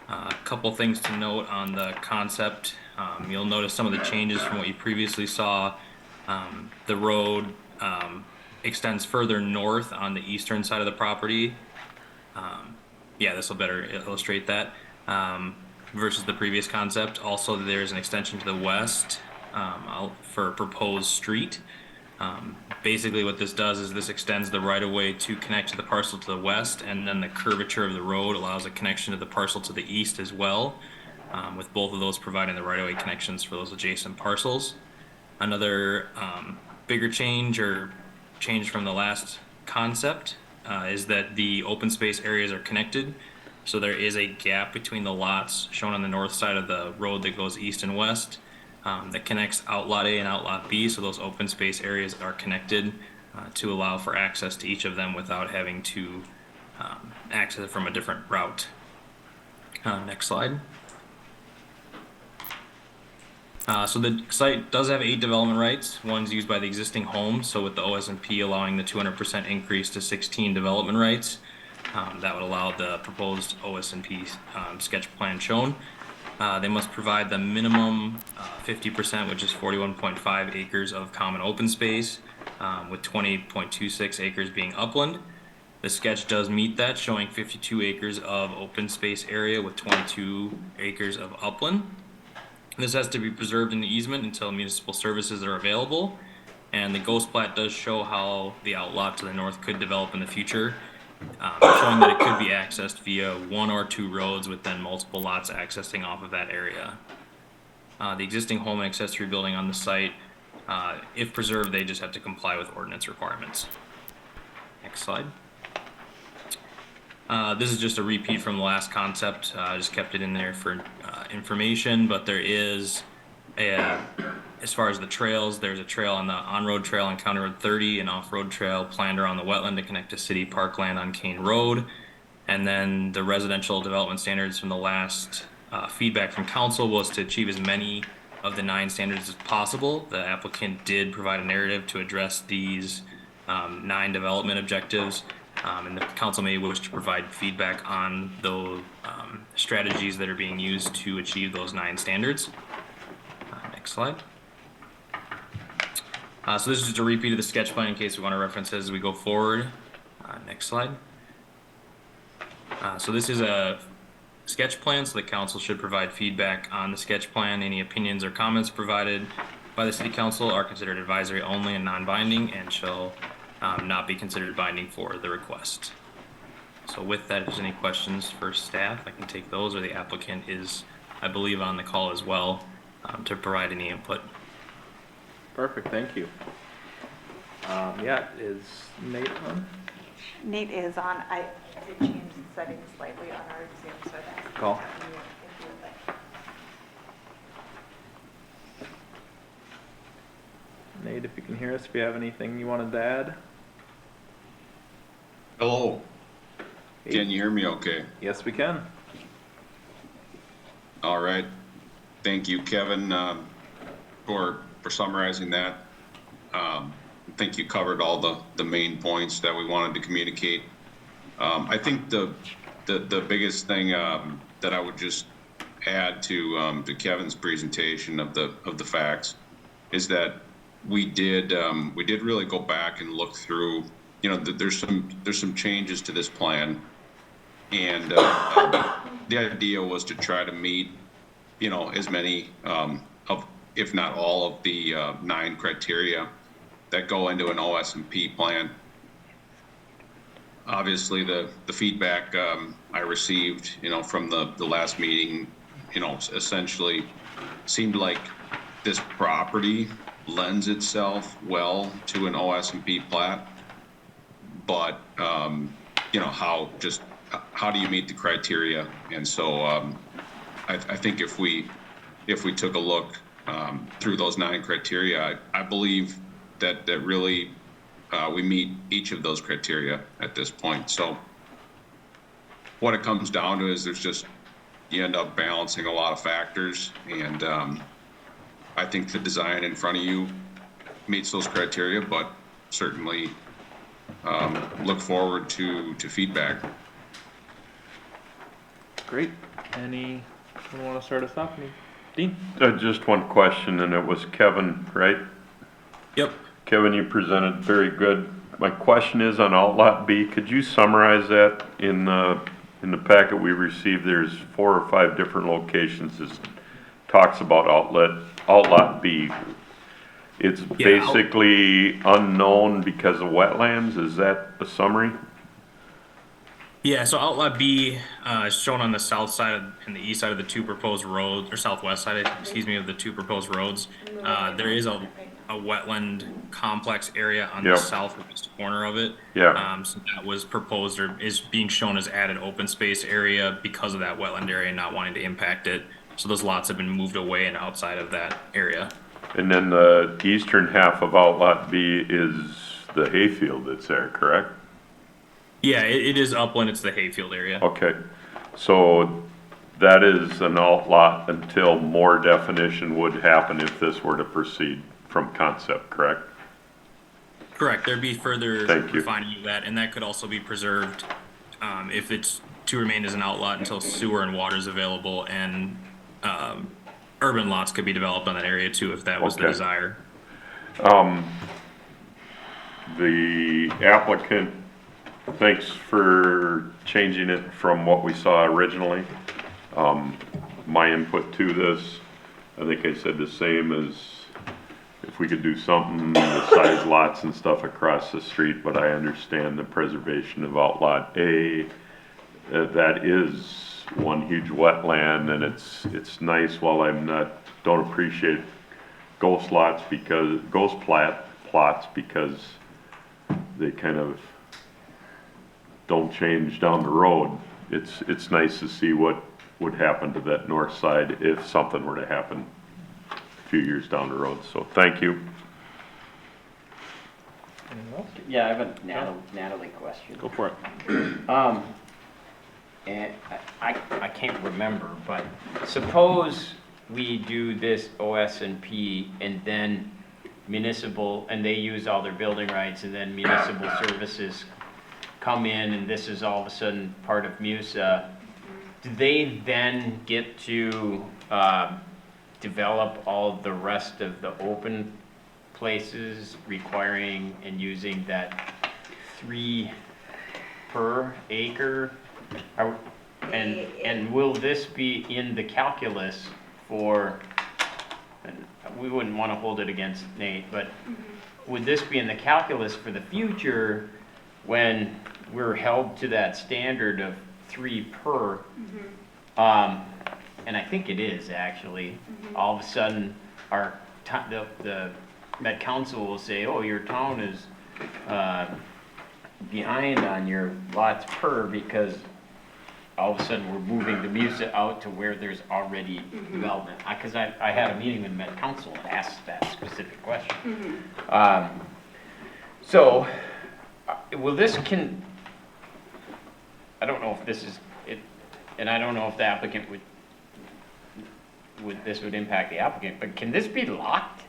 A couple things to note on the concept. You'll notice some of the changes from what you previously saw. The road extends further north on the eastern side of the property. Yeah, this will better illustrate that versus the previous concept. Also, there's an extension to the west for a proposed street. Basically what this does is this extends the right-of-way to connect to the parcel to the west, and then the curvature of the road allows a connection to the parcel to the east as well, with both of those providing the right-of-way connections for those adjacent parcels. Another bigger change, or change from the last concept, is that the open space areas are connected. So there is a gap between the lots shown on the north side of the road that goes east and west, that connects Outlot A and Outlot B, so those open space areas are connected to allow for access to each of them without having to access it from a different route. Next slide. So the site does have 8 development rights. One's used by the existing home, so with the OS&P allowing the 200% increase to 16 development rights, that would allow the proposed OS&P sketch plan shown. They must provide the minimum 50%, which is 41.5 acres of common open space, with 20.26 acres being upland. The sketch does meet that, showing 52 acres of open space area with 22 acres of upland. This has to be preserved in the easement until municipal services are available. And the ghost plat does show how the outlot to the north could develop in the future, showing that it could be accessed via 1 or 2 roads with then multiple lots accessing off of that area. The existing home and accessory building on the site, if preserved, they just have to comply with ordinance requirements. Next slide. This is just a repeat from the last concept. I just kept it in there for information, but there is as far as the trails, there's a trail on the on-road trail on County Road 30, an off-road trail planned around the wetland to connect to city parkland on Kane Road. And then the residential development standards from the last feedback from council was to achieve as many of the 9 standards as possible. The applicant did provide a narrative to address these 9 development objectives. And the council may wish to provide feedback on the strategies that are being used to achieve those 9 standards. Next slide. So this is just a repeat of the sketch plan in case we want to reference it as we go forward. Next slide. So this is a sketch plan, so the council should provide feedback on the sketch plan. Any opinions or comments provided by the city council are considered advisory only and non-binding and shall not be considered binding for the request. So with that, if there's any questions for staff, I can take those, or the applicant is, I believe, on the call as well to provide any input. Perfect, thank you. Yeah, is Nate on? Nate is on. I did change the settings slightly on our Zoom, so that's Call. if you would like. Nate, if you can hear us, if you have anything you wanted to add? Hello. Can you hear me okay? Yes, we can. All right. Thank you, Kevin, for summarizing that. I think you covered all the main points that we wanted to communicate. I think the biggest thing that I would just add to Kevin's presentation of the facts is that we did really go back and look through. You know, there's some changes to this plan, and the idea was to try to meet, you know, as many of, if not all of the 9 criteria that go into an OS&P plan. Obviously, the feedback I received, you know, from the last meeting, you know, essentially seemed like this property lends itself well to an OS&P plat. But, you know, how do you meet the criteria? And so I think if we took a look through those 9 criteria, I believe that really we meet each of those criteria at this point. So what it comes down to is you end up balancing a lot of factors, and I think the design in front of you meets those criteria, but certainly look forward to feedback. Great. Anyone want to start us off? Dean? Just one question, and it was Kevin, right? Yep. Kevin, you presented very good. My question is on Outlot B. Could you summarize that in the packet we received? There's 4 or 5 different locations. This talks about Outlot B. It's basically unknown because of wetlands. Is that a summary? Yeah, so Outlot B is shown on the south side and the east side of the 2 proposed roads, or southwest side, excuse me, of the 2 proposed roads. There is a wetland complex area on the southwest corner of it. Yeah. So that was proposed or is being shown as added open space area because of that wetland area and not wanting to impact it. So those lots have been moved away and outside of that area. And then the eastern half of Outlot B is the hayfield that's there, correct? Yeah, it is upland. It's the hayfield area. Okay, so that is an outlot until more definition would happen if this were to proceed from concept, correct? Correct. There'd be further Thank you. refining of that, and that could also be preserved if it's to remain as an outlot until sewer and water is available, and urban lots could be developed on that area too if that was the desire. The applicant, thanks for changing it from what we saw originally. My input to this, I think I said the same as if we could do something, the size lots and stuff across the street, but I understand the preservation of Outlot A. That is one huge wetland, and it's nice while don't appreciate ghost lots because, plots because they kind of don't change down the road. It's nice to see what would happen to that north side if something were to happen a few years down the road. So thank you. Yeah, I have a Natalie question. Go for it. And I can't remember, but suppose we do this OS&P and then municipal, and they use all their building rights, and then municipal services come in, and this is all of a sudden part of MUSA. Do they then get to develop all the rest of the open places requiring and using that 3 per acre? And will this be in the calculus for, and we wouldn't want to hold it against Nate, but would this be in the calculus for the future when we're held to that standard of 3 per? And I think it is actually. All of a sudden, the Met Council will say, oh, your town is behind on your lots per because all of a sudden we're moving the MUSA out to where there's already development. Because I had a meeting with Met Council and asked that specific question. So, will this I don't know if this is it, and I don't know if the applicant this would impact the applicant, but can this be locked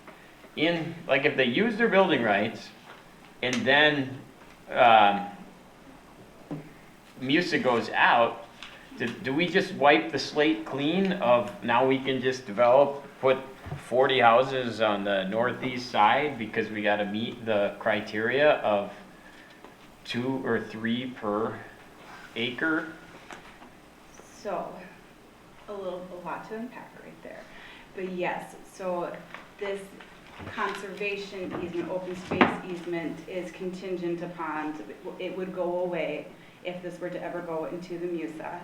in, like if they use their building rights and then MUSA goes out, do we just wipe the slate clean of now we can just put 40 houses on the northeast side because we got to meet the criteria of 2 or 3 per acre? So, a lot to unpack right there. But yes, so this conservation easement, open space easement is contingent upon, it would go away if this were to ever go into the MUSA.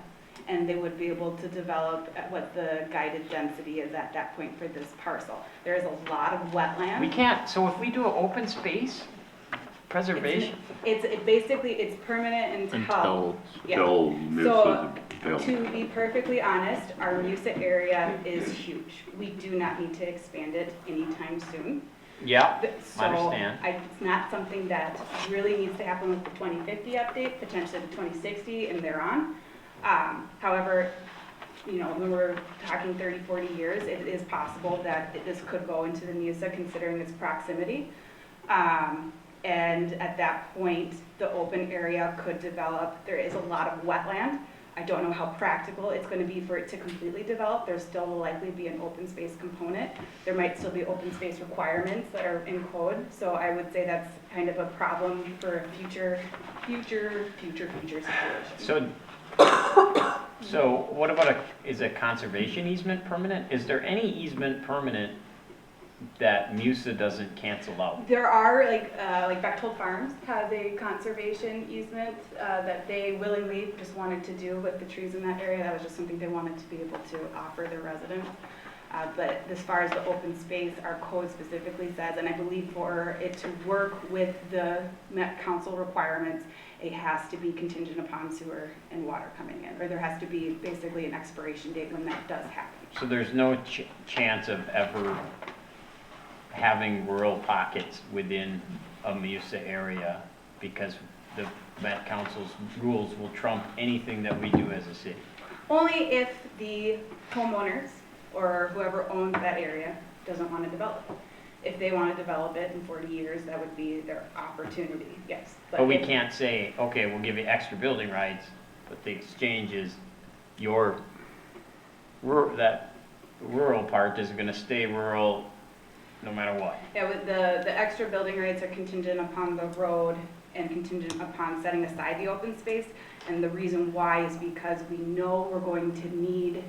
And they would be able to develop at what the guided density is at that point for this parcel. There is a lot of wetland. We can't, so if we do an open space preservation? It's permanent until MUSA So, built. to be perfectly honest, our MUSA area is huge. We do not need to expand it anytime soon. Yeah, So I understand. it's not something that really needs to happen with the 2050 update, potentially the 2060 and thereon. However, when we're talking 30, 40 years, it is possible that this could go into the MUSA considering its proximity. And at that point, the open area could develop. There is a lot of wetland. I don't know how practical it's going to be for it to completely develop. There still will likely be an open space component. There might still be open space requirements that are in code. So I would say that's kind of a problem for a future situation. So what about is a conservation easement permanent? Is there any easement permanent that MUSA doesn't cancel out? There are, like Bechtold Farms has a conservation easement that they willingly just wanted to do with the trees in that area. That was just something they wanted to be able to offer their residents. But as far as the open space, our code specifically says, and I believe for it to work with the Met Council requirements, it has to be contingent upon sewer and water coming in, or there has to be basically an expiration date when that does happen. So there's no chance of ever having rural pockets within a MUSA area because the Met Council's rules will trump anything that we do as a city? Only if the homeowners or whoever owns that area doesn't want to develop it. If they want to develop it in 40 years, that would be their opportunity, yes. But we can't say, okay, we'll give you extra building rights, but the exchange is that rural part is going to stay rural no matter what. Yeah, with the extra building rights are contingent upon the road and contingent upon setting aside the open space. And the reason why is because we know we're going to need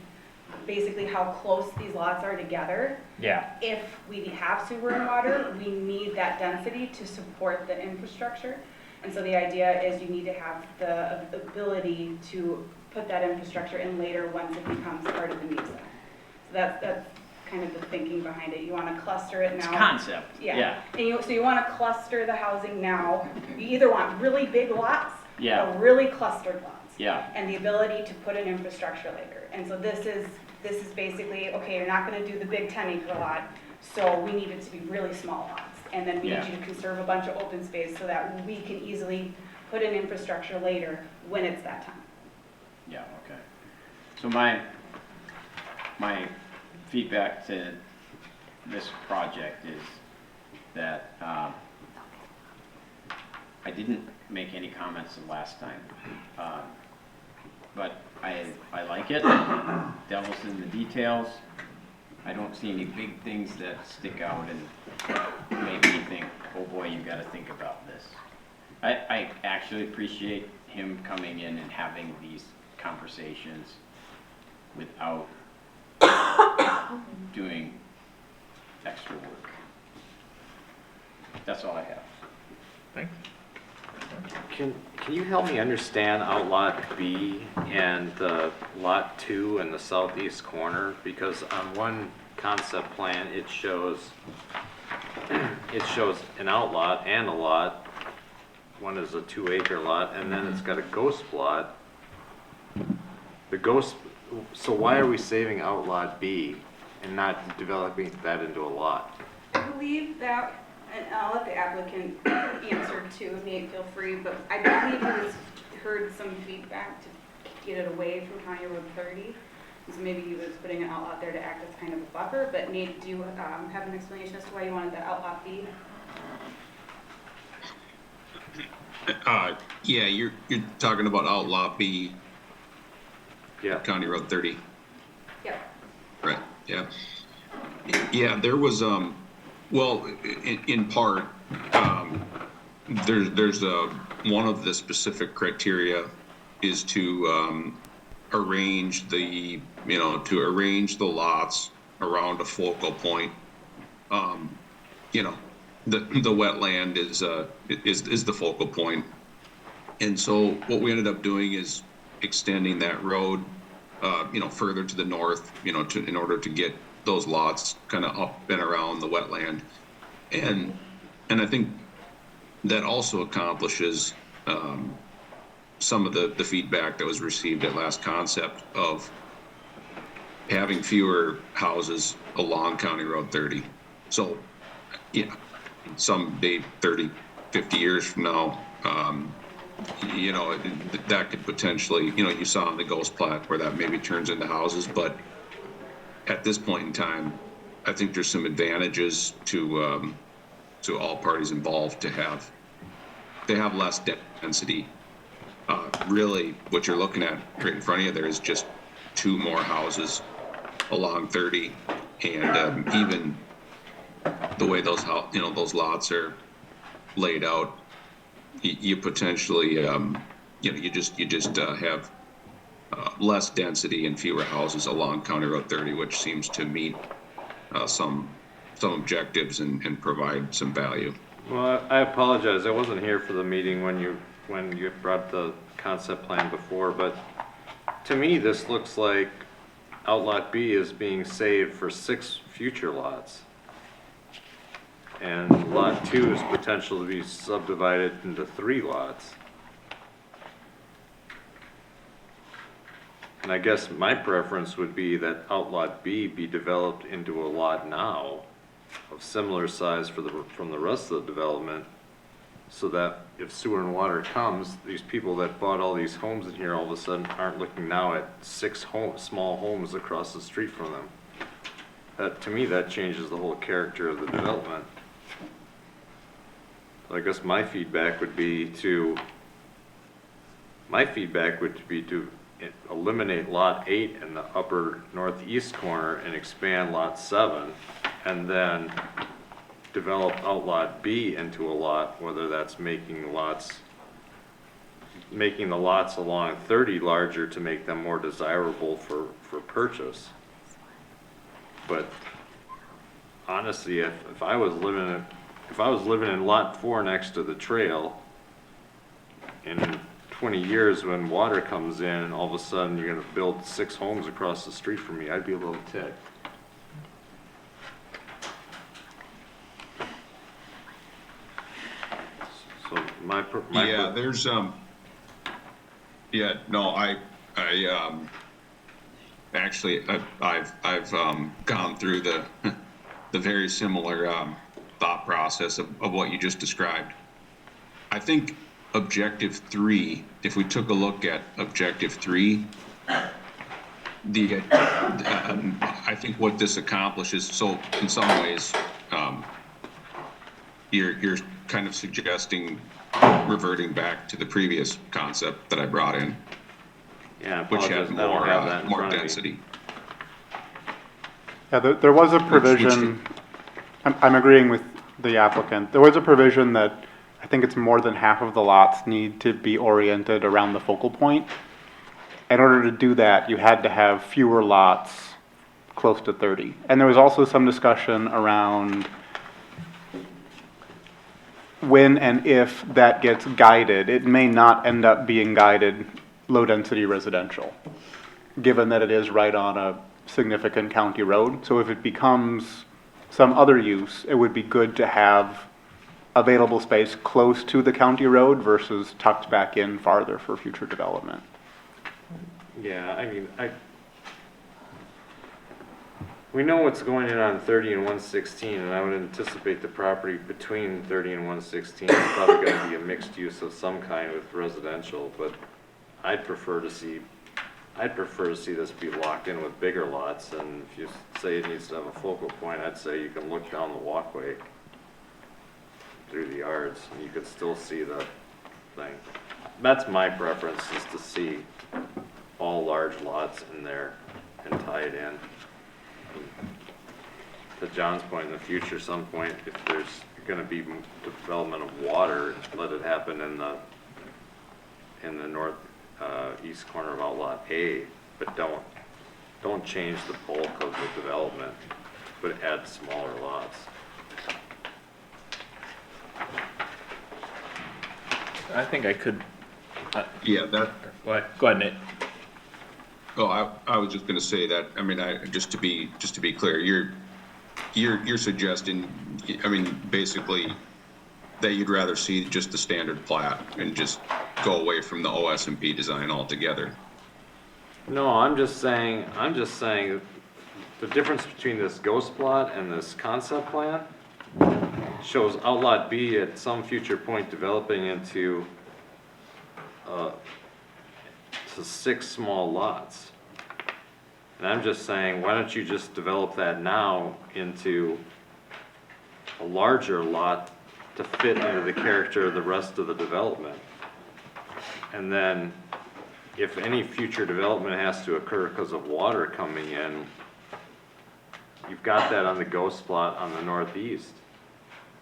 basically how close these lots are together. Yeah. If we have sewer and water, we need that density to support the infrastructure. And so the idea is you need to have the ability to put that infrastructure in later once it becomes part of the MISA. So that's kind of the thinking behind it. You want to cluster it now. It's concept. Yeah. And so you want to cluster the housing now. You either want really big lots or really clustered lots. Yeah. And the ability to put an infrastructure later. And so this is basically, okay, you're not going to do the big 10-acre lot, so we need it to be really small lots. And then we need you to conserve a bunch of open space so that we can easily put in infrastructure later when it's that time. Yeah, okay. So my feedback to this project is that I didn't make any comments the last time, but I like it. Devil's in the details. I don't see any big things that stick out and make me think, oh boy, you got to think about this. I actually appreciate him coming in and having these conversations without doing extra work. That's all I have. Thanks. Can you help me understand Outlot B and Lot 2 in the southeast corner? Because on one concept plan, it shows an outlot and a lot. One is a 2-acre lot, and then it's got a ghost plot. So why are we saving Outlot B and not developing that into a lot? I believe that, and I'll let the applicant answer too, Nate, feel free, but I believe he heard some feedback to get it away from County Road 30. And so maybe he was putting an outlot there to act as kind of a buffer, but Nate, do you have an explanation as to why you wanted that outlot B? Yeah, you're talking about Outlot B, Yeah. County Road 30. Yeah. Right, yeah. Yeah, there was, well, in part, there's one of the specific criteria is to arrange the lots around a focal point. The wetland is the focal point. And so what we ended up doing is extending that road, further to the north, in order to get those lots kind of up and around the wetland. And I think that also accomplishes some of the feedback that was received at last concept of having fewer houses along County Road 30. So, yeah, someday, 30, 50 years from now, that could potentially, you saw on the ghost plat where that maybe turns into houses, but at this point in time, I think there's some advantages to all parties involved to have less density. Really, what you're looking at right in front of you there is just 2 more houses along 30, and even the way those lots are laid out, you potentially you just have less density and fewer houses along County Road 30, which seems to meet some objectives and provide some value. Well, I apologize. I wasn't here for the meeting when you brought the concept plan before, but to me, this looks like Outlot B is being saved for 6 future lots. And Lot 2 is potential to be subdivided into 3 lots. And I guess my preference would be that Outlot B be developed into a lot now of similar size from the rest of the development, so that if sewer and water comes, these people that bought all these homes in here all of a sudden aren't looking now at 6 small homes across the street from them. To me, that changes the whole character of the development. I guess my feedback would be to eliminate Lot 8 in the upper northeast corner and expand Lot 7, and then develop Outlot B into a lot, whether that's making lots, making the lots along 30 larger to make them more desirable for purchase. But honestly, if I was living in lot 4 next to the trail, in 20 years when water comes in and all of a sudden you're gonna build 6 homes across the street from me, I'd be a little ticked. So Yeah, there's, yeah, no, actually, I've gone through the, the very similar, thought process of what you just described. I think objective 3, if we took a look at objective 3, I think what this accomplishes, so in some ways, you're kind of suggesting reverting back to the previous concept that I brought in, Yeah, I which had apologize, I don't have that in more front of me. density. Yeah, there was a provision, I'm agreeing with the applicant. There was a provision that I think it's more than half of the lots need to be oriented around the focal point. In order to do that, you had to have fewer lots close to 30. And there was also some discussion around when and if that gets guided, it may not end up being guided low-density residential, given that it is right on a significant county road. So if it becomes some other use, it would be good to have available space close to the county road versus tucked back in farther for future development. Yeah, I mean, we know what's going in on 30 and 116, and I would anticipate the property between 30 and 116 is probably gonna be a mixed use of some kind with residential, but I'd prefer to see this be locked in with bigger lots, and if you say it needs to have a focal point, I'd say you can look down the walkway through the yards, and you could still see the thing. That's my preference, is to see all large lots in there and tie it in. To John's point, in the future, some point, if there's gonna be development of water, let it happen in the north, east corner of Outlot A, but don't change the bulk of the development, but add smaller lots. I think I could, Yeah, that, go ahead, Nate. oh, I was just gonna say that, I mean, just to be clear, you're suggesting, I mean, basically, that you'd rather see just the standard plat and just go away from the OS&P design altogether. No, I'm just saying the difference between this ghost plot and this concept plan shows Outlot B at some future point developing into to 6 small lots. And I'm just saying, why don't you just develop that now into a larger lot to fit into the character of the rest of the development? And then if any future development has to occur because of water coming in, you've got that on the ghost plot on the northeast.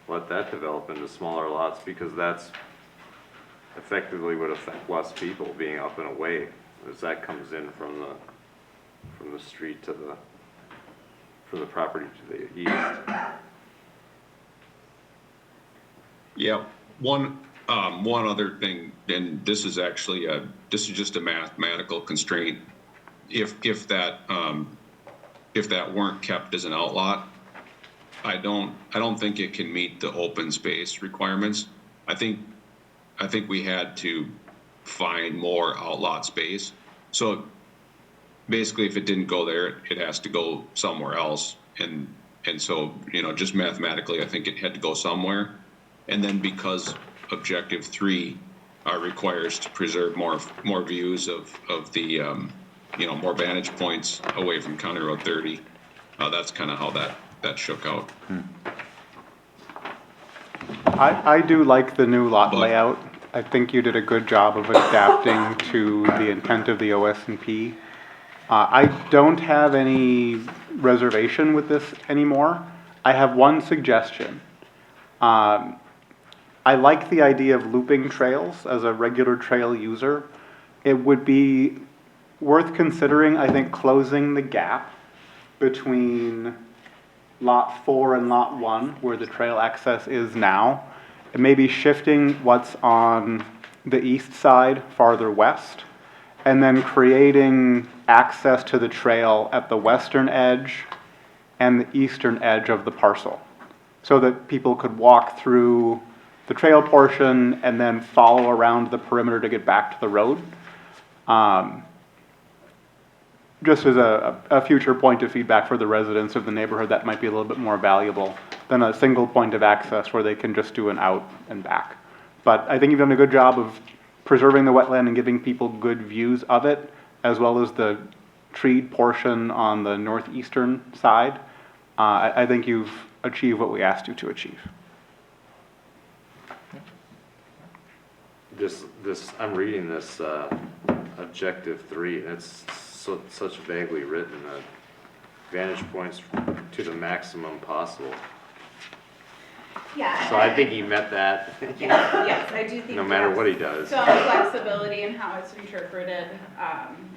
Let that develop into smaller lots, because that's effectively would affect less people being up and away as that comes in from the street to the property to the east. Yeah, one other thing, and this is actually this is just a mathematical constraint. If that weren't kept as an outlot, I don't think it can meet the open space requirements. I think we had to find more outlot space. So basically, if it didn't go there, it has to go somewhere else. And so, you know, just mathematically, I think it had to go somewhere. And then because objective 3 requires to preserve more views of the, you know, more vantage points away from County Road 30, that's kind of how that shook out. I do like the new lot layout. I think you did a good job of adapting to the intent of the OS&P. I don't have any reservation with this anymore. I have one suggestion. I like the idea of looping trails as a regular trail user. It would be worth considering, I think, closing the gap between Lot 4 and Lot 1, where the trail access is now, and maybe shifting what's on the east side farther west, and then creating access to the trail at the western edge and the eastern edge of the parcel, so that people could walk through the trail portion and then follow around the perimeter to get back to the road. Just as a future point of feedback for the residents of the neighborhood, that might be a little bit more valuable than a single point of access where they can just do an out and back. But I think you've done a good job of preserving the wetland and giving people good views of it, as well as the treed portion on the northeastern side. I think you've achieved what we asked you to achieve. I'm reading this, objective 3, and it's such vaguely written, vantage points to the maximum possible. Yeah. So I think he met that. Yes, I do think. No matter what he does. Some flexibility in how it's interpreted,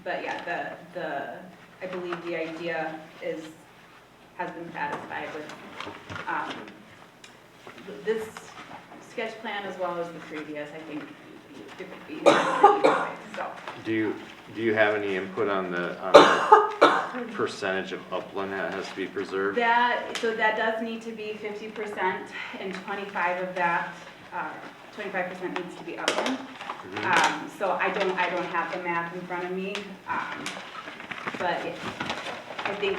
but yeah, I believe the idea has been satisfied with, this sketch plan as well as the previous. I think it would be, so. Do you have any input on the percentage of upland that has to be preserved? So that does need to be 50%, and 25 of that, 25% needs to be upland. So I don't have the math in front of me, but I think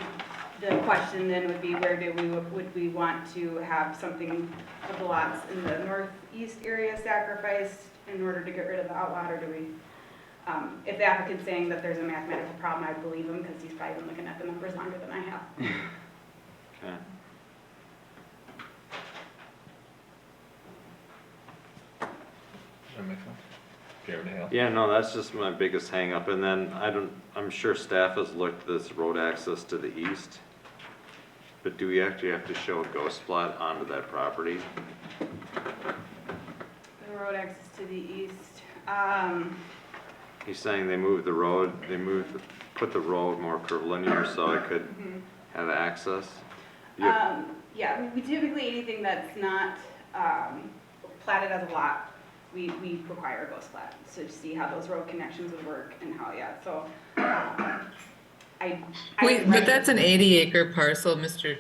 the question then would be, would we want to have something of the lots in the northeast area sacrificed in order to get rid of the outlot, or do we? If the applicant's saying that there's a mathematical problem, I believe him, because he's probably been looking at the numbers longer than I have. Okay. That makes sense. Do you have anything else? Yeah, no, that's just my biggest hang up. And then I'm sure staff has looked at this road access to the east, but do we actually have to show a ghost plot onto that property? The road access to the east. He's saying they moved the road, put the road more curvilinear so it could have access. Yeah, we typically, anything that's not platted as a lot, we require a ghost plat, so to see how those road connections would work and how, so. But that's an 80-acre parcel, Mr.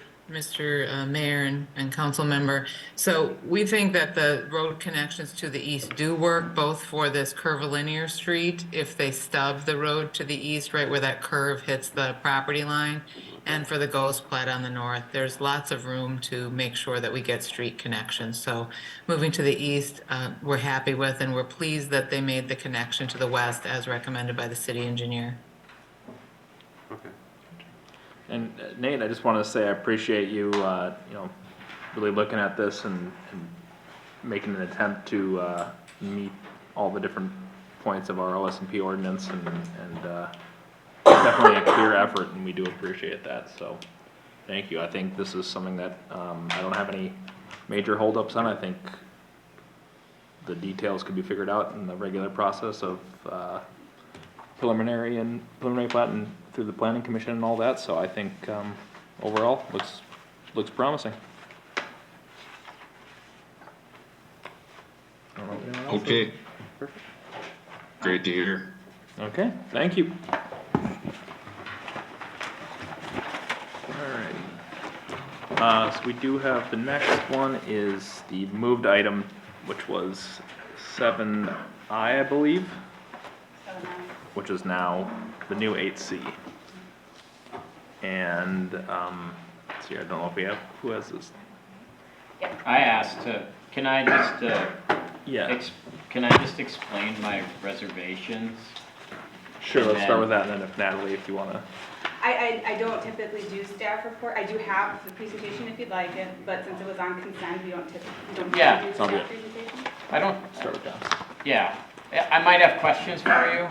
Mayor and council member. So we think that the road connections to the east do work, both for this curvilinear street, if they stub the road to the east, right where that curve hits the property line, and for the ghost plat on the north. There's lots of room to make sure that we get street connections. So moving to the east, we're happy with, and we're pleased that they made the connection to the west as recommended by the city engineer. Okay. And Nate, I just want to say I appreciate you, really looking at this and making an attempt to meet all the different points of our OS&P ordinance, and definitely a clear effort, and we do appreciate that. So, thank you. I think this is something that I don't have any major holdups on. I think the details could be figured out in the regular process of preliminary plat and through the planning commission and all that. So I think overall looks promising. I don't know if anyone else Okay. has- Perfect. Great to hear. Okay, thank you. Alright. So we do have, the next one is the moved item, which was 7I, I believe, which is now the new 8C. And, let's see, I don't know if we have, who has this? I asked, can I just, Yeah. can I just explain my reservations? Sure, And let's start with then- that, and then if Natalie, if you wanna. I don't typically do staff report. I do have the presentation if you'd like it, but since it was on consent, we don't typically Yeah. do Sounds staff good. presentation. I don't, Start with that. yeah, I might have questions for you.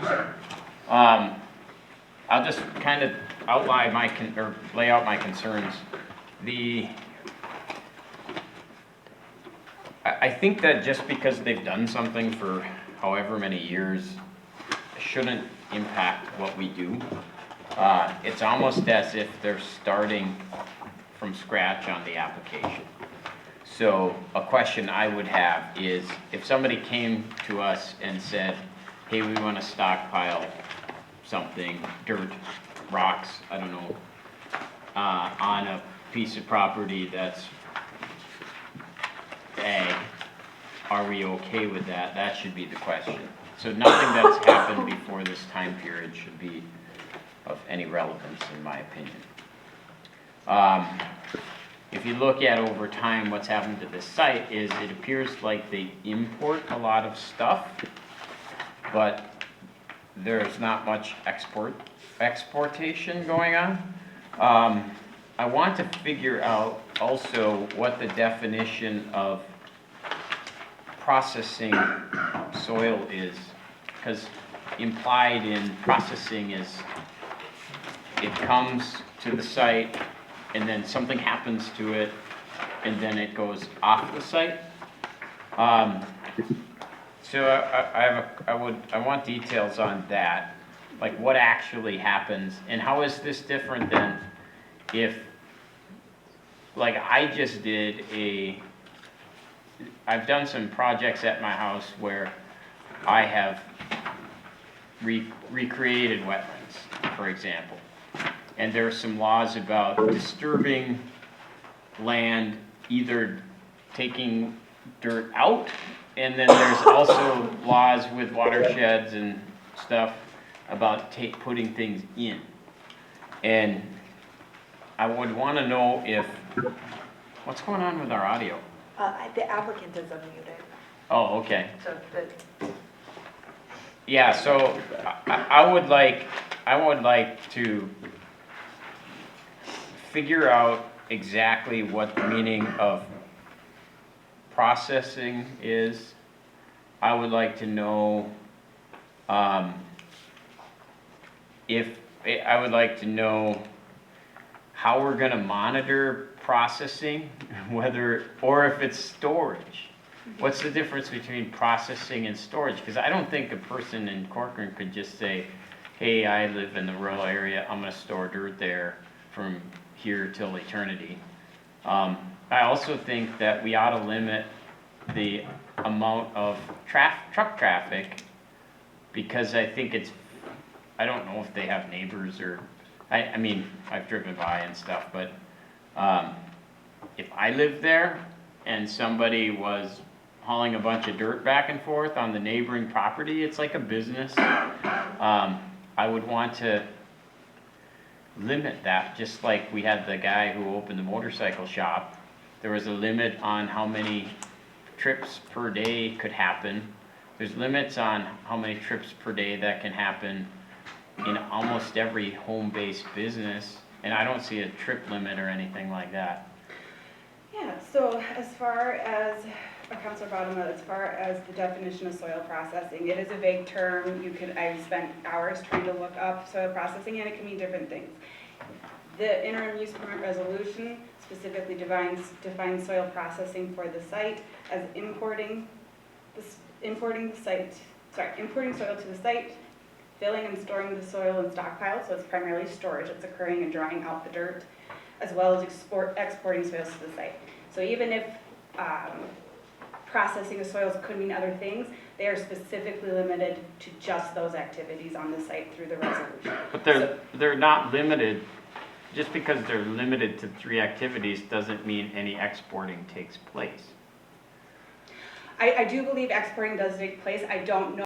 I'll just kind of outline or lay out my concerns. I think that just because they've done something for however many years shouldn't impact what we do. It's almost as if they're starting from scratch on the application. So a question I would have is, if somebody came to us and said, hey, we want to stockpile something, dirt, rocks, I don't know, on a piece of property that's ag, are we okay with that? That should be the question. So nothing that's happened before this time period should be of any relevance, in my opinion. If you look at over time, what's happened to this site is it appears like they import a lot of stuff, but there's not much exportation going on. I want to figure out also what the definition of processing soil is, because implied in processing is it comes to the site and then something happens to it and then it goes off the site. So I want details on that, like what actually happens and how is this different than if, like I just did I've done some projects at my house where I have recreated wetlands, for example. And there are some laws about disturbing land, either taking dirt out, and then there's also laws with watersheds and stuff about putting things in. And I would want to know if, what's going on with our audio? The applicant is unmuted. Oh, okay. So Yeah, so I would like to figure out exactly what the meaning of processing is. I would like to know I would like to know how we're going to monitor processing, or if it's storage. What's the difference between processing and storage? Because I don't think a person in Corcoran could just say, hey, I live in the rural area, I'm going to store dirt there from here till eternity. I also think that we ought to limit the amount of truck traffic, because I think I don't know if they have neighbors or, I mean, I've driven by and stuff, but if I lived there and somebody was hauling a bunch of dirt back and forth on the neighboring property, it's like a business. I would want to limit that, just like we had the guy who opened the motorcycle shop. There was a limit on how many trips per day could happen. There's limits on how many trips per day that can happen in almost every home-based business, and I don't see a trip limit or anything like that. Yeah, so as far as, Councilor Bottom, as far as the definition of soil processing, it is a vague term. I've spent hours trying to look up soil processing, and it can mean different things. The interim use permit resolution specifically defines soil processing for the site as importing soil to the site, filling and storing the soil in stockpiles, so it's primarily storage that's occurring and drying out the dirt, as well as exporting soils to the site. So even if processing of soils could mean other things, they are specifically limited to just those activities on the site through the resolution. But they're not limited. Just because they're limited to 3 activities doesn't mean any exporting takes place. I do believe exporting does take place. I don't know